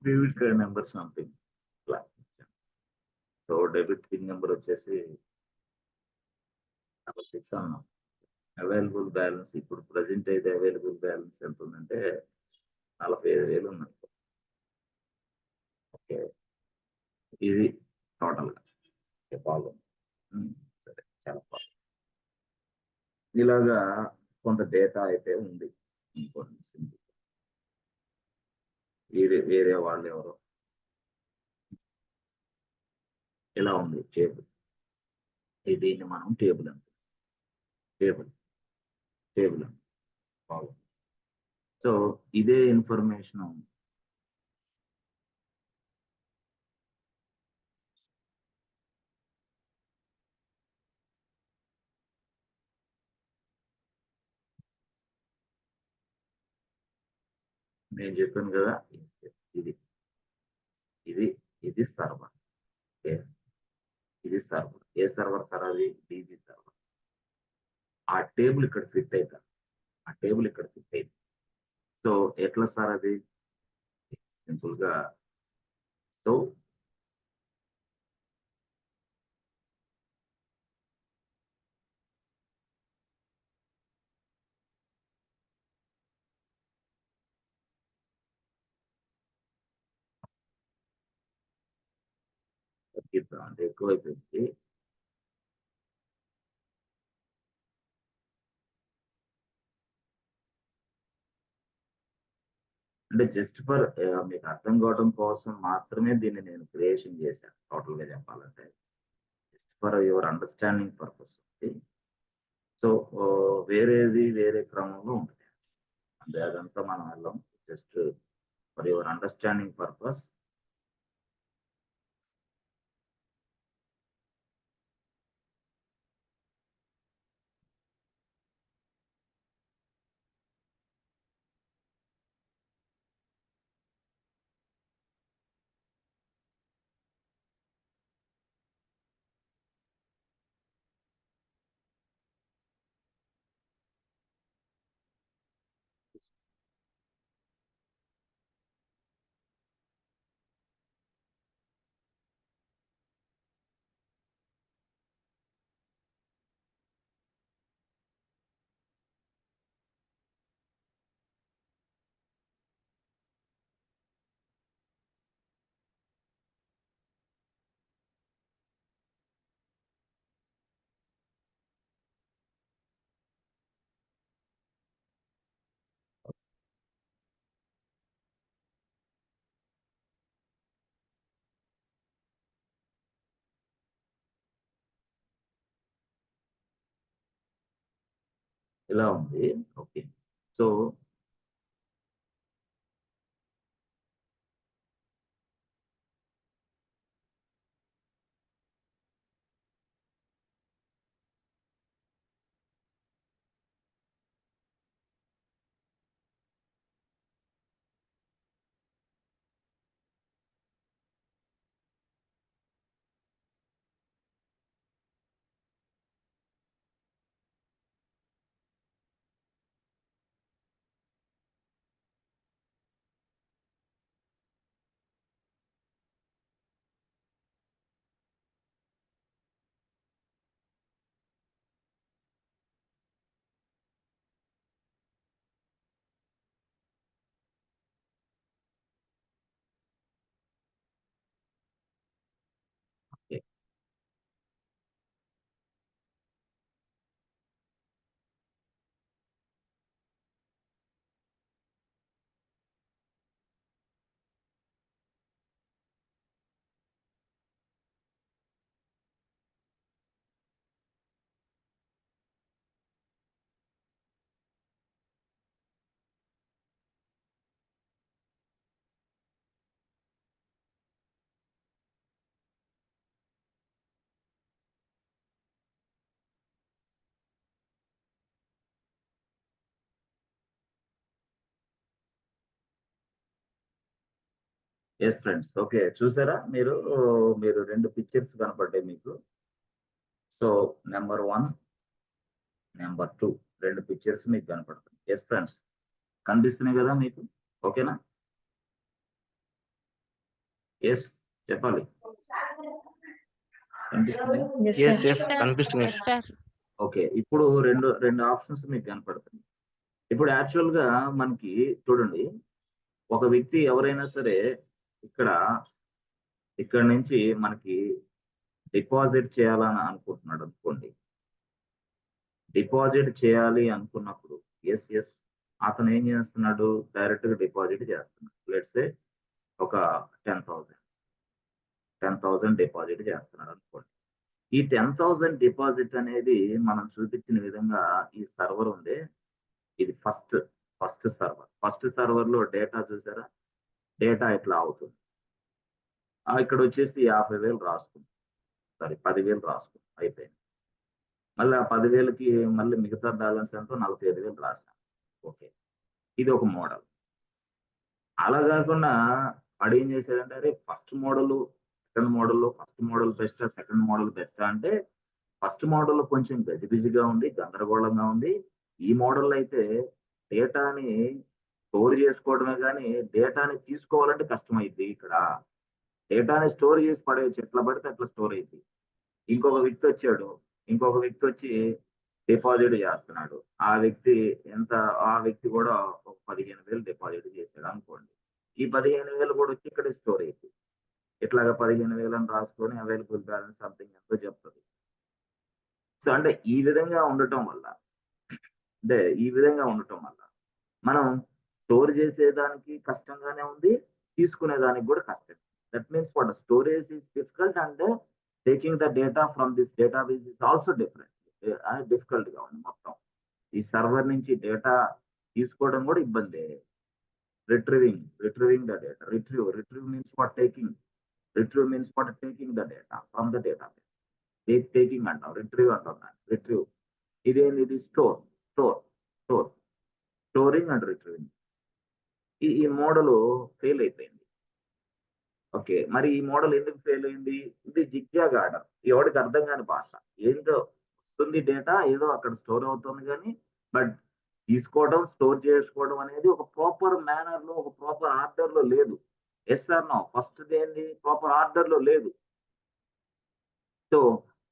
debit card number something. So debit pin number వచ్చేసి 6 అన్నాం. అవైలబుల్ బ్యాలెన్స్ ఇప్పుడు ప్రజెంట్ అయితే అవైలబుల్ బ్యాలెన్స్ ఎంత ఉందంటే 45,000 ఉన్నాయి. ఓకే, ఇది టోటల్ గా ప్రాబ్లం. సరే, చాలా ప్రాబ్లం. ఇలాగా కొంత డేటా అయితే ఉంది. ఇంకొన్ని సింపుల్ వేరే వాళ్ళు ఎవరో ఇలా ఉంది టేబుల్. దీన్ని మనం టేబుల్ అంటాం. టేబుల్ అంటాం. సో ఇదే ఇన్ఫర్మేషన్ నేను చెప్పాను కదా, ఇది ఇది ఇది సర్వర్. ఓకే, ఇది సర్వర్. ఏ సర్వర్ సార్ అది? DB server. ఆ టేబుల్ ఇక్కడ ఫిట్ అవుతుంది, ఆ టేబుల్ ఇక్కడ ఫిట్ అయింది. సో ఎట్లా సార్ అది? సింపుల్ గా, సో తగ్గిద్దాం అంటే ఎక్కువైపోయింది. అంటే జస్ట్ ఫర్ మీకు అర్థం కావడం కోసం మాత్రమే దీన్ని నేను క్రియేషన్ చేశాను. టోటల్ గా చెప్పాలంటే just for your understanding purpose. So వేరేది వేరే క్రమంలో ఉంటుంది. అంటే అదంతా మనం వెళ్ళాం. Just for your understanding purpose. ఇలా ఉంది. Okay, so okay, yes friends. Okay, చూసారా మీరు? మీరు రెండు పిక్చర్స్ కనపడ్డాయి మీకు. సో నెంబర్ 1, నెంబర్ 2 రెండు పిక్చర్స్ మీకు కనపడుతుంది. ఎస్ ఫ్రెండ్స్, కనిపిస్తున్నాయి కదా మీకు? ఓకేనా? ఎస్ చెప్పాలి. కనిపిస్తున్నాయి. Yes, yes sir. ఎస్ కనిపిస్తుంది ఎస్ సార్. ఓకే, ఇప్పుడు రెండు రెండు ఆప్షన్స్ మీకు కనపడుతుంది. ఇప్పుడు యాక్చువల్ గా మనకి చూడండి, ఒక వ్యక్తి ఎవరైనా సరే ఇక్కడ ఇక్కడ నుంచి మనకి డిపాజిట్ చేయాలని అనుకుంటున్నాడు అనుకోండి. డిపాజిట్ చేయాలి అనుకున్నప్పుడు ఎస్ ఎస్ అతను ఏం చేస్తున్నాడు? డైరెక్ట్ గా డిపాజిట్ చేస్తున్నాడు. లెట్స్ ఒక 10,000 డిపాజిట్ చేస్తున్నాడు అనుకోండి. ఈ 10,000 డిపాజిట్ అనేది మనం చూపించిన విధంగా ఈ సర్వర్ ఉంది. ఇది ఫస్ట్ సర్వర్. ఫస్ట్ సర్వర్ లో డేటా చూసారా? డేటా ఇట్లా అవుతుంది. ఇక్కడ వచ్చేసి 50,000 రాసుకుంది. సారీ 10,000 రాసుకుంది, అయిపోయింది. మళ్ళీ ఆ 10,000కి మళ్ళీ మిగతా బ్యాలెన్స్ ఎంతో 45,000 రాశాను. ఓకే, ఇది ఒక మోడల్. అలా కాకుండా వాడు ఏం చేశాడంటే, అరే first model, second model, first model బెస్టా, సెకండ్ మోడల్ బెస్టా అంటే ఫస్ట్ మోడల్ కొంచెం గజిబిజిగా ఉంది, గందరగోళంగా ఉంది. ఈ మోడల్ అయితే డేటాని స్టోర్ చేసుకోవడమే కానీ డేటాని తీసుకోవాలంటే కష్టమైద్ది ఇక్కడ. డేటాని స్టోర్ చేసి పడేయచ్చు, ఎట్లా పడితే అట్లా స్టోర్ అయింది. ఇంకొక వ్యక్తి వచ్చాడు, ఇంకొక వ్యక్తి వచ్చి డిపాజిట్ చేస్తున్నాడు. ఆ వ్యక్తి ఎంత, ఆ వ్యక్తి కూడా ఒక 15,000 డిపాజిట్ చేశాడు అనుకోండి. ఈ 15,000 కూడా వచ్చి ఇక్కడ స్టోర్ అయింది. ఇట్లాగా 15,000 అని రాసుకొని అవైలబుల్ బ్యాలెన్స్ సంథింగ్ ఎంతో చెప్తుంది. సో అంటే ఈ విధంగా ఉండటం వల్ల మనం స్టోర్ చేసేదానికి కష్టంగానే ఉంది, తీసుకునేదానికి కూడా కష్టం. That means what storage is difficult and taking the data from this database is also different. Difficult గా ఉంది మొత్తం. ఈ సర్వర్ నుంచి డేటా తీసుకోవడం కూడా ఇబ్బందే. Retrieving the data. Retrieve means what taking. Retrieve means what taking the data from the database. Taking అంటాం, retrieve అంటాం దాన్ని. రిట్రీవ్ ఇదేంది, ఇది store. Store store storing and retrieving. ఈ మోడల్ ఫెయిల్ అయిపోయింది. ఓకే, మరి ఈ మోడల్ ఎందుకు ఫెయిల్ అయింది? ఇది జిగ్జాగ్ ఆర్డర్, ఎవరికి అర్థం కాని భాష. ఏందో వస్తుంది డేటా, ఏదో అక్కడ స్టోర్ అవుతుంది కానీ బట్ తీసుకోవడం, స్టోర్ చేసుకోవడం అనేది ఒక ప్రాపర్ మేనర్ లో, ఒక ప్రాపర్ ఆర్డర్ లో లేదు. Yes or no? ఫస్ట్ ఏంది, ప్రాపర్ ఆర్డర్ లో లేదు. సో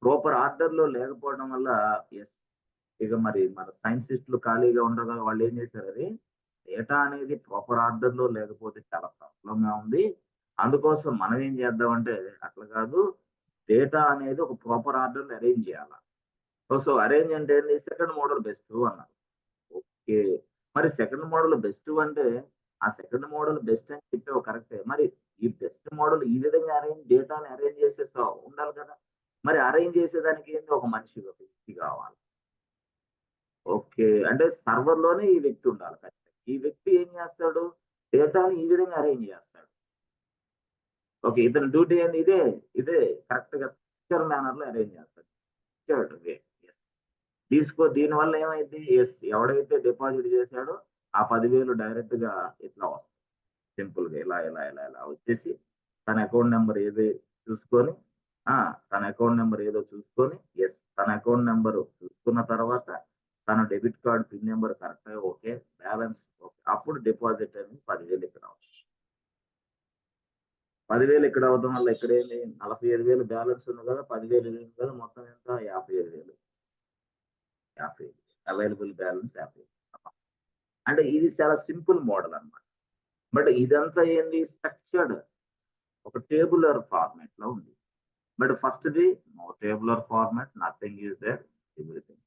ప్రాపర్ ఆర్డర్ లో లేకపోవడం వల్ల ఎస్, ఇక మరి మన సైంటిస్టులు ఖాళీగా ఉండరు కదా, వాళ్ళు ఏం చేశారు, అది డేటా అనేది ప్రాపర్ ఆర్డర్ లో లేకపోతే చాలా ప్రాబ్లం గా ఉంది. అందుకోసం మనం ఏం చేద్దామంటే, అట్లా కాదు, డేటా అనేది ఒక ప్రాపర్ ఆర్డర్ లో అరేంజ్ చేయాలి. సో అరేంజ్ అంటే ఏంది, సెకండ్ మోడల్ బెస్ట్ అన్నారు. ఓకే, మరి సెకండ్ మోడల్ బెస్ట్ అంటే ఆ సెకండ్ మోడల్ బెస్ట్ అని చెప్పావు కరెక్టే. మరి ఈ బెస్ట్ మోడల్ ఈ విధంగా డేటాని అరేంజ్ చేసేస్తా ఉండాలి కదా. మరి అరేంజ్ చేసేదానికి ఏంది, ఒక మనిషి, ఒక వ్యక్తి కావాలి. ఓకే, అంటే సర్వర్ లోనే ఈ వ్యక్తి ఉండాలి ఖచ్చితంగా. ఈ వ్యక్తి ఏం చేస్తాడు, డేటాని ఈ విధంగా అరేంజ్ చేస్తాడు. ఓకే, ఇతని డ్యూటీ ఏంది, ఇదే కరెక్ట్ గా స్ట్రక్చర్ మేనర్ లో అరేంజ్ చేస్తాడు. దీని వల్ల ఏమైంది, ఎస్, ఎవడైతే డిపాజిట్ చేశాడో ఆ 10,000 డైరెక్ట్ గా ఇట్లా వస్తాయి. సింపుల్ గా ఇలా ఇలా ఇలా ఇలా వచ్చేసి తన అకౌంట్ నెంబర్ ఏదో చూసుకొని, తన అకౌంట్ నెంబర్ ఏదో చూసుకొని, ఎస్, తన అకౌంట్ నెంబర్ చూసుకున్న తర్వాత తన debit card pin number correct గా ఓకే, బ్యాలెన్స్ ఓకే, అప్పుడు డిపాజిట్ అనేది 10,000 ఇక్కడ అవుతుంది. 10,000 ఇక్కడ అవడం వల్ల ఇక్కడ ఏంటి, 45,000 బ్యాలెన్స్ ఉంది కదా, 10,000 ఉంది కదా, మొత్తం ఎంత, 55,000. Available balance 50. అంటే ఇది చాలా సింపుల్ మోడల్ అన్నమాట. బట్ ఇదంతా ఏంది, స్ట్రక్చర్డ్, ఒక టేబులర్ ఫార్మాట్ లో ఉంది. But first the no tabular format, nothing is there, everything.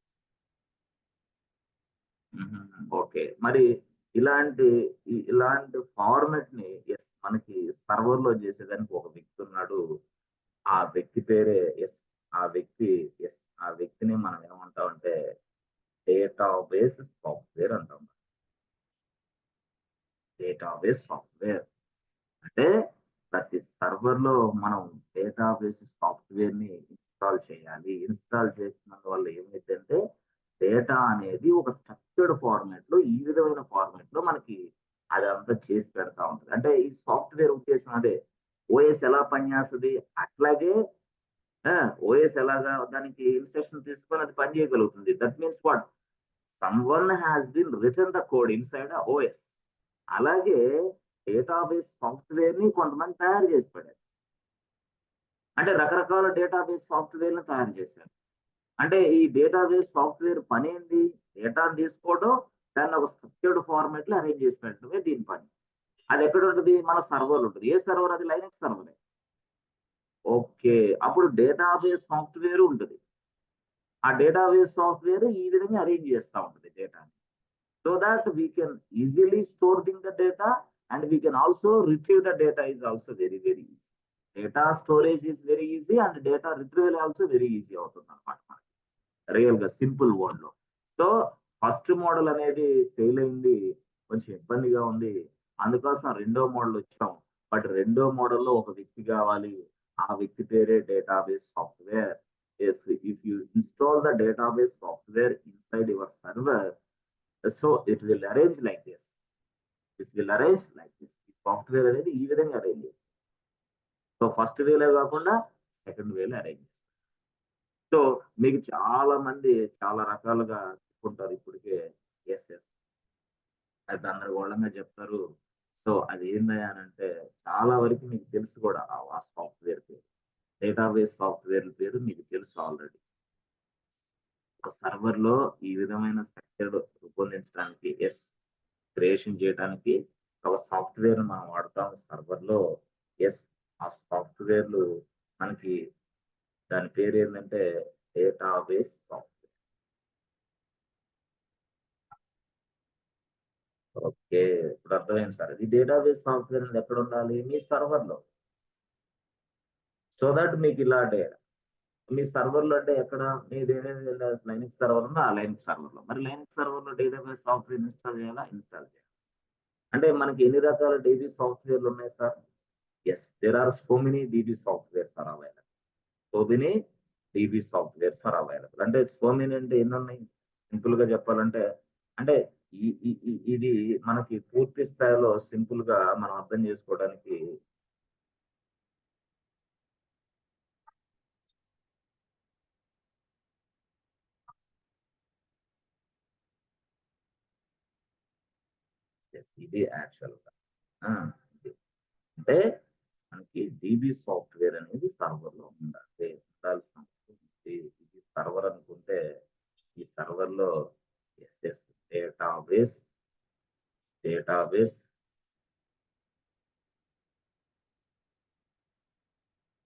Okay, మరి ఇలాంటి ఫార్మాట్ ని మనకి సర్వర్ లో చేసేదానికి ఒక వ్యక్తి ఉన్నాడు. ఆ వ్యక్తి పేరే ఆ వ్యక్తి ఆ వ్యక్తిని మనం ఏమంటామంటే డేటాబేస్ సాఫ్ట్వేర్ అంటాం. డేటాబేస్ సాఫ్ట్వేర్ అంటే ప్రతి సర్వర్ లో మనం డేటాబేస్ సాఫ్ట్వేర్ ని ఇన్స్టాల్ చేయాలి. ఇన్స్టాల్ చేసినందువల్ల ఏమైందంటే డేటా అనేది ఒక స్ట్రక్చర్డ్ ఫార్మాట్ లో, ఈ విధమైన ఫార్మాట్ లో మనకి అదంతా చేసి పెడతా ఉంటుంది. అంటే ఈ సాఫ్ట్వేర్ ఉద్దేశం అదే. ఓఎస్ ఎలా పనిచేస్తుంది అట్లాగే ఓఎస్ ఎలాగా దానికి ఇన్స్ట్రక్షన్ తీసుకొని అది పని చేయగలుగుతుంది. That means what, someone has been written the code inside OS. అలాగే డేటాబేస్ సాఫ్ట్వేర్ ని కొంతమంది తయారు చేసి పడారు. అంటే రకరకాల డేటాబేస్ సాఫ్ట్వేర్ తయారు చేశారు. అంటే ఈ డేటాబేస్ సాఫ్ట్వేర్ పని ఏంటి, డేటాను తీసుకోవడం, దాన్ని ఒక స్ట్రక్చర్డ్ ఫార్మాట్ లో అరేంజ్ చేసి పెట్టడమే దీని పని. అది ఎక్కడ ఉంటుంది, మన సర్వర్ ఉంటుంది. ఏ సర్వర్ అది, లైనక్స్ సర్వరే. ఓకే, అప్పుడు డేటాబేస్ సాఫ్ట్వేర్ ఉంటుంది. ఆ డేటాబేస్ సాఫ్ట్వేర్ ఈ విధంగా అరేంజ్ చేస్తూ ఉంటుంది డేటాని. So that we can easily storing the data and we can also retrieve the data is also very easy. Data storage is very easy and data retrieval also very easy అవుతుంది అనమాట real గా, simple word లో. So first model అనేది fail అయింది, కొంచెం ఇబ్బందిగా ఉంది. అందుకోసం రెండో మోడల్ వచ్చాం. బట్ రెండో మోడల్లో ఒక వ్యక్తి కావాలి, ఆ వ్యక్తి పేరే database software. If you install the database software inside your server, so it will arrange like this. It will arrange like this. Software అనేది ఈ విధంగా అరేంజ్ చేస్తాం. సో ఫస్ట్ వేలో కాకుండా సెకండ్ వేలో అరేంజ్ చేస్తాం. సో మీకు చాలా మంది చాలా రకాలుగా చెప్పుకుంటారు ఇప్పటికే. ఎస్ ఎస్ అది గందరగోళంగా చెప్తారు. సో అది ఏందయ్యా అనంటే చాలా వరకు మీకు తెలుసు కూడా ఆ సాఫ్ట్వేర్ పేరు. డేటాబేస్ సాఫ్ట్వేర్ పేరు మీకు తెలుసు ఆల్రెడీ. ఒక సర్వర్‌లో ఈ విధమైన స్ట్రక్చర్ రూపొందించడానికి క్రియేషన్ చేయడానికి ఒక సాఫ్ట్‌వేర్‌ని మనం వాడతాం సర్వర్‌లో. యెస్. ఆ సాఫ్ట్‌వేర్‌లు మనకి దాని పేరేందంటే డేటాబేస్ సాఫ్ట్‌వేర్. ఓకే. ఇప్పుడు అర్థమైంది సార్. ఈ డేటాబేస్ సాఫ్ట్‌వేర్ అనేది ఎక్కడుండాలి? మీ సర్వర్‌లో. సో థట్ మీకు ఇలా మీ సర్వర్‌లో అంటే ఎక్కడ? మీదేదైతే లైనక్స్ సర్వర్ ఉందో ఆ లైనక్స్ సర్వర్‌లో. మరి లైనక్స్ సర్వర్‌లో డేటాబేస్ సాఫ్ట్‌వేర్ ఇన్‌స్టాల్ చేయాలా? ఇన్‌స్టాల్ చేయాలి. అంటే మనకి ఎన్ని రకాల డీబీ సాఫ్ట్‌వేర్‌లు ఉన్నాయి sir? Yes. There are so many DB softwares are available. So many DB softwares are available. అంటే సో మెనీ అంటే ఎన్నున్నాయి? సింపుల్‌గా చెప్పాలంటే అంటే ఇది మనకి పూర్తి స్థాయిలో సింపుల్‌గా మనం అర్థం చేసుకోవడానికి యెస్. ఇది యాక్చువల్‌గా. ఆ! ఇది. అంటే మనకి డీబీ సాఫ్ట్‌వేర్ అనేది సర్వర్‌లో ఉండాలి. ఉండాల్సిన అవసరం ఉంది. ఇది సర్వర్ అనుకుంటే ఈ సర్వర్‌లో యెస్. డేటాబేస్, డేటాబేస్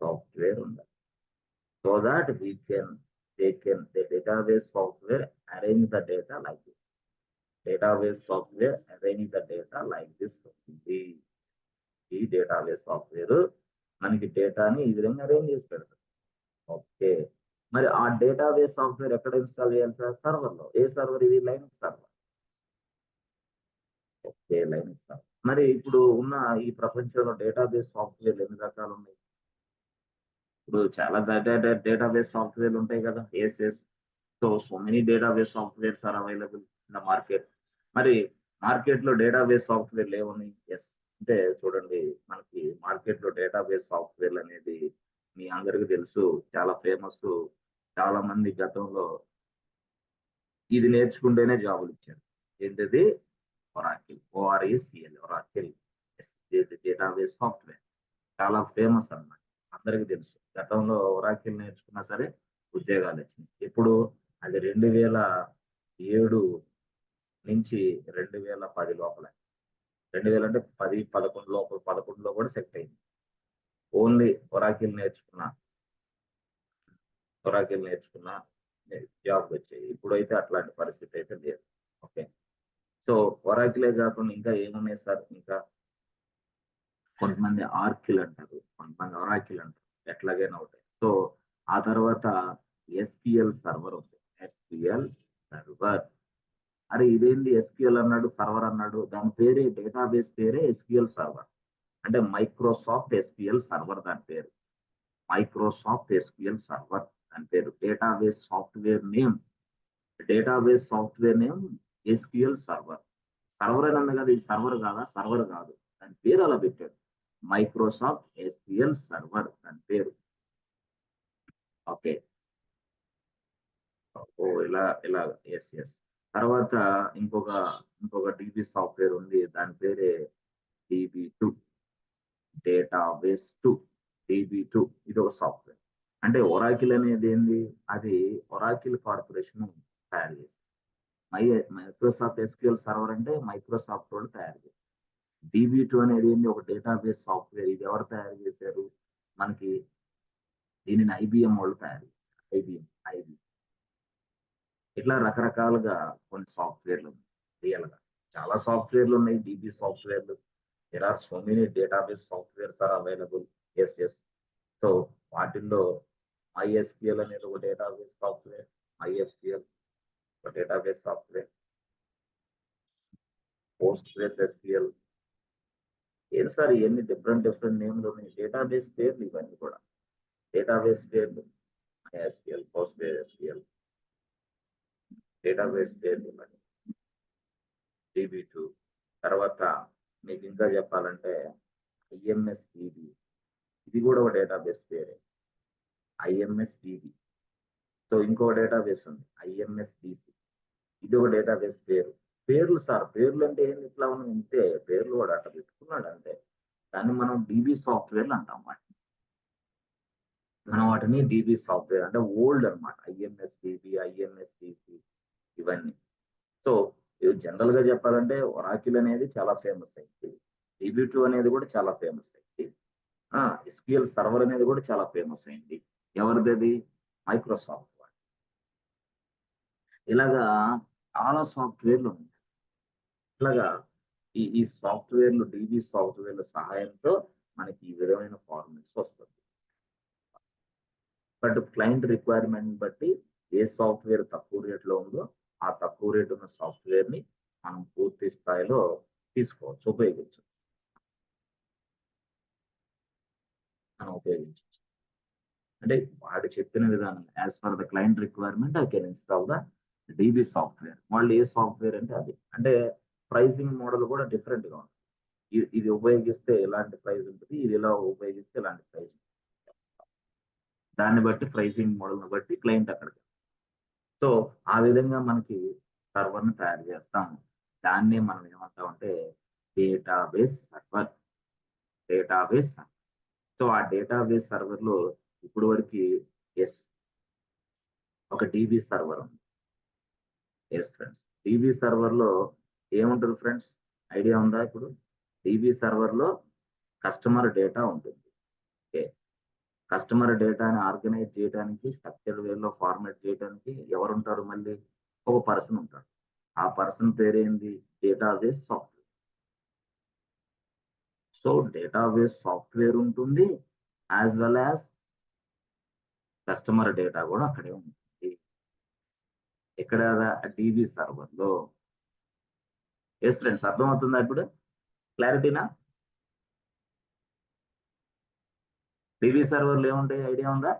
సాఫ్ట్‌వేర్ ఉండాలి. So that the database software arrange the data like this. Database software arrange the data like this. ఈ ఈ డేటాబేస్ సాఫ్ట్‌వేర్ మనకి డేటాని ఈ విధంగా అరేంజ్ చేసి పెడతది. ఓకే. మరి ఆ డేటాబేస్ సాఫ్ట్‌వేర్ ఎక్కడ ఇన్‌స్టాల్ చేయాలి సార్? సర్వర్‌లో. ఏ సర్వర్ ఇది? Linux server. Okay. Linux server. మరి ఇప్పుడు ఉన్న ఈ ప్రపంచంలో డేటాబేస్ సాఫ్ట్‌వేర్‌లు ఎన్ని రకాలున్నాయి? ఇప్పుడు చాలా డేటాబేస్ సాఫ్ట్‌వేర్‌లు ఉంటాయి కదా! Yes. So many database softwares are available in the market. మరి మార్కెట్‌లో డేటాబేస్ సాఫ్ట్‌వేర్‌లు ఏమున్నాయి? అంటే చూడండి మనకి మార్కెట్‌లో డేటాబేస్ సాఫ్ట్‌వేర్‌లనేది మీ అందరికి తెలుసు. చాలా ఫేమస్సు. చాలా మంది గతంలో ఇది నేర్చుకుంటేనే జాబులిచ్చారు. ఏంటిది? ఒరాకిల్. ఓఆర్‌ఏసీఎల్ ఒరాకిల్. ఇది డేటాబేస్ సాఫ్ట్‌వేర్. చాలా ఫేమస్ అన్నమాట. అందరికి తెలుసు. గతంలో ఒరాకిల్ నేర్చుకున్నా సరే ఉద్యోగాలొచ్చినాయి. ఎప్పుడు? అది 2007 నుంచి 2010 లోపల. 2000 అంటే 10, 11 లోపల 11లో కూడా సెట్ అయింది. ఓన్లీ ఒరాకిల్ నేర్చుకున్నా. ఒరాకిల్ నేర్చుకున్నా జాబ్‌లొచ్చాయి. ఇప్పుడైతే అట్లాంటి పరిస్థితి అయితే లేదు. ఓకే. సో ఒరాకిలే కాకుండా ఇంకా ఏమున్నాయి సార్ ఇంకా? కొంతమంది ఆర్కిల్ అంటారు. కొంతమంది ఒరాకిల్ అంటారు. ఎట్లాగైనా ఒకటే. సో ఆ తర్వాత ఎస్‌క్యూఎల్ సర్వర్ ఉంది. SQL server. అరే ఇదేంది ఎస్‌క్యూఎల్ అన్నాడు, సర్వర్ అన్నాడు. దాని పేరే డేటాబేస్ పేరే ఎస్‌క్యూఎల్ సర్వర్. అంటే మైక్రోసాఫ్ట్ ఎస్‌క్యూఎల్ సర్వర్ దాని పేరు. మైక్రోసాఫ్ట్ ఎస్‌క్యూఎల్ సర్వర్ దాని పేరు. Database software name SQL server. Server అని ఉంది కదా! ఇది సర్వర్ కాదా? సర్వర్ కాదు. దాని పేరు అలా పెట్టాడు. మైక్రోసాఫ్ట్ ఎస్‌క్యూఎల్ సర్వర్ దాని పేరు. ఓకే. ఓహ్! ఇలా యెస్. తర్వాత ఇంకొక ఇంకొక డీబీ సాఫ్ట్‌వేర్ ఉంది. దాని పేరే డీబీ2. డేటాబేస్ 2. డీబీ2 ఇదొక సాఫ్ట్‌వేర్. అంటే ఒరాకిల్ అనేదేంది? అది ఒరాకిల్ కార్పొరేషన్ తయారు చేసింది. మైక్రోసాఫ్ట్ ఎస్‌క్యూఎల్ సర్వర్ అంటే మైక్రోసాఫ్ట్ వాళ్ళు తయారు చేశారు. డీబీ2 అనేది ఏంది? ఒక డేటాబేస్ సాఫ్ట్‌వేర్. ఇది ఎవరు తయారు చేశారు? మనకి దీనిని ఐబీఎం వాళ్ళు తయారు చేశారు. ఐబీఎం. ఇట్లా రకరకాలుగా కొన్ని సాఫ్ట్‌వేర్‌లు ఉన్నాయి. రియల్‌గా. చాలా సాఫ్ట్‌వేర్‌లు ఉన్నాయి. డీబీ సాఫ్ట్‌వేర్‌లు. There are so many database softwares are available. Yes. So వాటిల్లో మైఎస్‌క్యూఎల్ అనేది ఒక డేటాబేస్ సాఫ్ట్‌వేర్. మైఎస్‌క్యూఎల్ ఒక డేటాబేస్ సాఫ్ట్‌వేర్. Postgres SQL. ఏంటి సార్ ఇయన్నీ డిఫరెంట్ నేమ్‌లున్నాయి. డేటాబేస్ పేర్లు ఇవన్నీ కూడా. డేటాబేస్ పేర్లు. మైఎస్‌క్యూఎల్, పోస్ట్‌గ్రెస్ ఎస్‌క్యూఎల్ డేటాబేస్ పేర్లు ఇవన్నీ. డీబీ2 తర్వాత మీకు ఇంకా చెప్పాలంటే ఐఎంఎస్ డిబి, ఇది కూడా ఒక డేటాబేస్ పేరే ఐఎంఎస్ డిబి. సో ఇంకో డేటాబేస్ ఉంది ఐఎంఎస్ డిసి, ఇది ఒక డేటాబేస్ పేరు. పేర్లు సార్, పేర్లు అంటే ఏంది ఇట్లా ఉన్నాయి అంతే, పేర్లు కూడా అట్లా పెట్టుకున్నాడు అంతే. దాన్ని మనం డిబి సాఫ్ట్వేర్లు అంటాం వాటిని. మనం వాటిని డిబి సాఫ్ట్వేర్ అంటే ఓల్డ్ అనమాట. ఐఎంఎస్ డిబి, ఐఎంఎస్ డిసి ఇవన్నీ. సో జనరల్ గా చెప్పాలంటే ఒరాకిల్ అనేది చాలా ఫేమస్ అయింది. DB2 అనేది కూడా చాలా ఫేమస్ అయింది. SQL సర్వర్ అనేది కూడా చాలా ఫేమస్ అయింది. ఎవరిది? మైక్రోసాఫ్ట్. ఇలాగా చాలా సాఫ్ట్వేర్లు ఉన్నాయి. ఇలాగా ఈ సాఫ్ట్వేర్లు, డిబి సాఫ్ట్వేర్ల సహాయంతో మనకి ఈ విధమైన ఫార్మాట్స్ వస్తుంది. బట్ క్లయింట్ రిక్వైర్మెంట్ బట్టి ఏ సాఫ్ట్వేర్ తక్కువ రేట్లో ఉందో ఆ తక్కువ రేట్ ఉన్న సాఫ్ట్వేర్ ని మనం పూర్తి స్థాయిలో తీసుకోవచ్చు, ఉపయోగించవచ్చు. అంటే వాడు చెప్పిన విధానం as per the client requirement I can install the dB software. వాళ్ళు ఏ సాఫ్ట్వేర్ అంటే అది. అంటే ప్రైసింగ్ మోడల్ కూడా డిఫరెంట్ గా ఉంటుంది. ఇది ఉపయోగిస్తే ఎలాంటి ప్రైస్ ఉంటుంది, ఇది ఇలా ఉపయోగిస్తే ఎలాంటి ప్రైస్. దాన్ని బట్టి ప్రైసింగ్ మోడల్ని బట్టి క్లయింట్ అక్కడికి. సో ఆ విధంగా మనకి సర్వర్ని తయారు చేస్తాం. దాన్ని మనం ఏమంటామంటే డేటాబేస్ సర్వర్. డేటాబేస్. సో ఆ డేటాబేస్ సర్వర్ లో ఇప్పుడు వరకు ఎస్ ఒక డిబి సర్వర్ ఉంది. ఎస్ ఫ్రెండ్స్, డిబి సర్వర్ లో ఏముంటుంది ఫ్రెండ్స్, ఐడియా ఉందా? ఇప్పుడు డిబి సర్వర్ లో కస్టమర్ డేటా ఉంటుంది. ఓకే, కస్టమర్ డేటాని ఆర్గనైజ్ చేయడానికి, స్ట్రక్చర్డ్ వేలో ఫార్మాట్ చేయడానికి ఎవరు ఉంటారు? మళ్ళీ ఒక పర్సన్ ఉంటాడు. ఆ పర్సన్ పేరేంది? Database software. So database software ఉంటుంది, as well as customer data కూడా అక్కడే ఉంటుంది. ఇక్కడ డిబి సర్వర్ లో. ఎస్ ఫ్రెండ్స్, అర్థమవుతుందా ఇప్పుడు? క్లారిటీనా? డిబి సర్వర్లు ఏముంటాయి, ఐడియా ఉందా?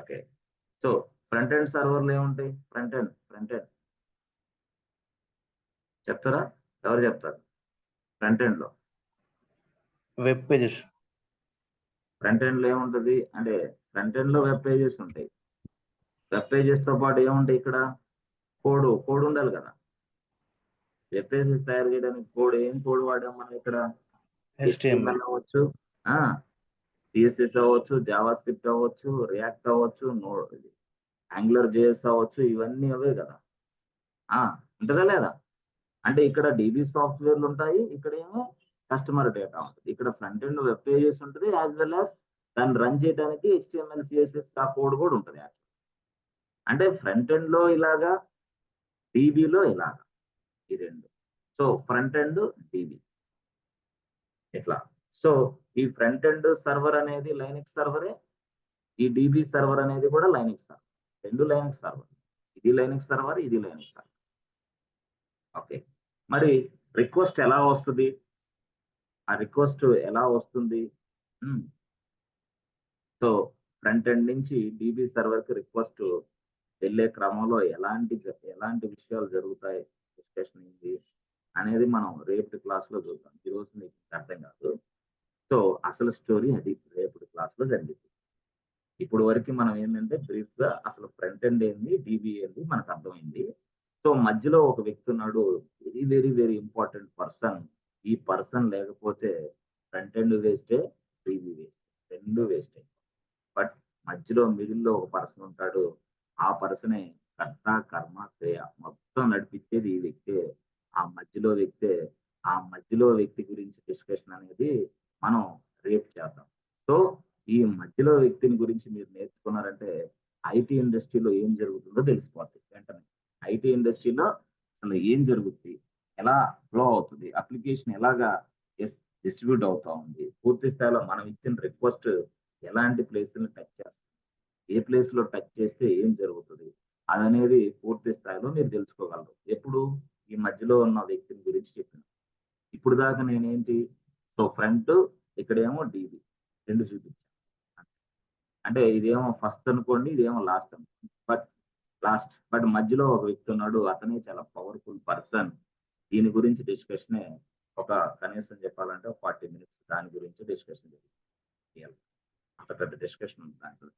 ఓకే, సో ఫ్రంట్ ఎండ్ సర్వర్లు ఏముంటాయి? ఫ్రంట్ ఎండ్ చెప్తారా? ఎవరు చెప్తారు? ఫ్రంట్ ఎండ్ లో వెబ్ పేజెస్. ఫ్రంట్ ఎండ్ లో ఏముంటది అంటే ఫ్రంట్ ఎండ్ లో వెబ్ పేజెస్ ఉంటాయి. వెబ్ పేజెస్ తో పాటు ఏముంటాయి ఇక్కడ? కోడ్ ఉండాలి కదా. వెబ్ పేజెస్ తయారు చేయడానికి ఏం కోడ్ వాడాం మనం ఇక్కడ? HTML అవ్వచ్చు, CSS అవ్వచ్చు, జావా స్క్రిప్ట్ అవ్వచ్చు, రియాక్ట్ అవ్వచ్చు, యాంగులర్ JS అవ్వచ్చు, ఇవన్నీ అవే కదా. ఉంటుందా లేదా? అంటే ఇక్కడ డిబి సాఫ్ట్వేర్లు ఉంటాయి, ఇక్కడ ఏమో కస్టమర్ డేటా ఉంటుంది. ఇక్కడ ఫ్రంట్ ఎండ్ వెబ్ పేజెస్ ఉంటుంది, యాజ్ వెల్ యాజ్ దాన్ని రన్ చేయడానికి HTML CSS కోడ్ కూడా ఉంటుంది. అంటే ఫ్రంట్ ఎండ్ లో ఇలాగా, డిబిలో ఇలాగా, ఈ రెండు. సో ఫ్రంట్ ఎండ్ డిబి ఇట్లా. సో ఈ ఫ్రంట్ ఎండ్ సర్వర్ అనేది లైనక్స్ సర్వరే, ఈ డిబి సర్వర్ అనేది కూడా లైనక్స్ సర్వర్. రెండు లైనక్స్ సర్వర్, ఇది లైనక్స్ సర్వర్, ఇది లైనక్స్ సర్వర్. ఓకే, మరి రిక్వెస్ట్ ఎలా వస్తుంది? ఆ రిక్వెస్ట్ ఎలా వస్తుంది? సో ఫ్రంట్ ఎండ్ నుంచి డిబి సర్వర్ కి రిక్వెస్ట్ వెళ్ళే క్రమంలో ఎలాంటి విషయాలు జరుగుతాయి, డిస్కషన్ ఏంటి అనేది మనం రేపటి క్లాస్ లో చూద్దాం. ఈరోజు మీకు అర్థం కాదు. సో అసలు స్టోరీ అది రేపటి క్లాస్ లో జరిగింది. ఇప్పుడు వరకు మనం ఏంటంటే బ్రీఫ్ గా అసలు ఫ్రంట్ ఎండ్ ఏంది, డిబి ఏంది మనకు అర్థమైంది. సో మధ్యలో ఒక వ్యక్తి ఉన్నాడు, very very very important person. ఈ పర్సన్ లేకపోతే ఫ్రంట్ ఎండ్ వేస్టే, డిబి వేస్ట్, రెండు వేస్ట్. బట్ మధ్యలో మిడిల్లో ఒక పర్సన్ ఉంటాడు. ఆ పర్సనే కర్త కర్మ క్రియ మొత్తం నడిపించేది ఈ వ్యక్తే. ఆ మధ్యలో వ్యక్తి గురించి డిస్కషన్ అనేది మనం రేపు చేద్దాం. సో ఈ మధ్యలో వ్యక్తిని గురించి మీరు నేర్చుకున్నారంటే ఐటీ ఇండస్ట్రీలో ఏం జరుగుతుందో తెలిసిపోతుంది వెంటనే. ఐటీ ఇండస్ట్రీలో అసలు ఏం జరుగుతుంది, ఎలా ఫ్లో అవుతుంది, అప్లికేషన్ ఎలాగా డిస్ట్రిబ్యూట్ అవుతా ఉంది, పూర్తి స్థాయిలో మనం ఇచ్చిన రిక్వెస్ట్ ఎలాంటి ప్లేస్ని టచ్ చేస్తుంది, ఏ ప్లేస్ లో టచ్ చేస్తే ఏం జరుగుతుంది అదనేది పూర్తి స్థాయిలో మీరు తెలుసుకోగలరు. ఎప్పుడు? ఈ మధ్యలో ఉన్న వ్యక్తిని గురించి చెప్పిన. ఇప్పుడు దాకా నేనేంటి, సో ఫ్రంట్, ఇక్కడేమో డిబి, రెండు చూపించాను. అంటే ఇదేమో ఫస్ట్ అనుకోండి, ఇదేమో లాస్ట్ అనుకోండి. బట్ మధ్యలో ఒక వ్యక్తి ఉన్నాడు, అతనే చాలా పవర్ఫుల్ పర్సన్. దీని గురించి డిస్కషనే ఒక కనీసం చెప్పాలంటే 40 మినిట్స్ దాని గురించి డిస్కషన్ చేయాలి. అంత పెద్ద డిస్కషన్ ఉంది దాంట్లో.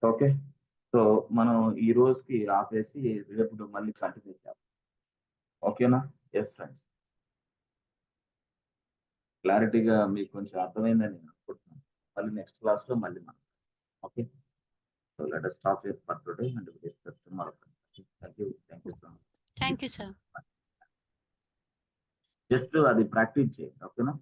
ఓకే, సో మనం ఈ రోజుకి ఆపేసి రేపు మళ్ళీ కంటిన్యూ చేద్దాం. ఓకేనా? ఎస్ ఫ్రెండ్స్, క్లారిటీగా మీకు కొంచెం అర్థమైందని నేను అనుకుంటున్నాను. మళ్ళీ నెక్స్ట్ క్లాస్లో మళ్ళీ మనం. Okay, so let us stop here for today and we discuss tomorrow. Thank you so much. Thank you sir. Just అది ప్రాక్టీస్ చేయండి. ఓకేనా?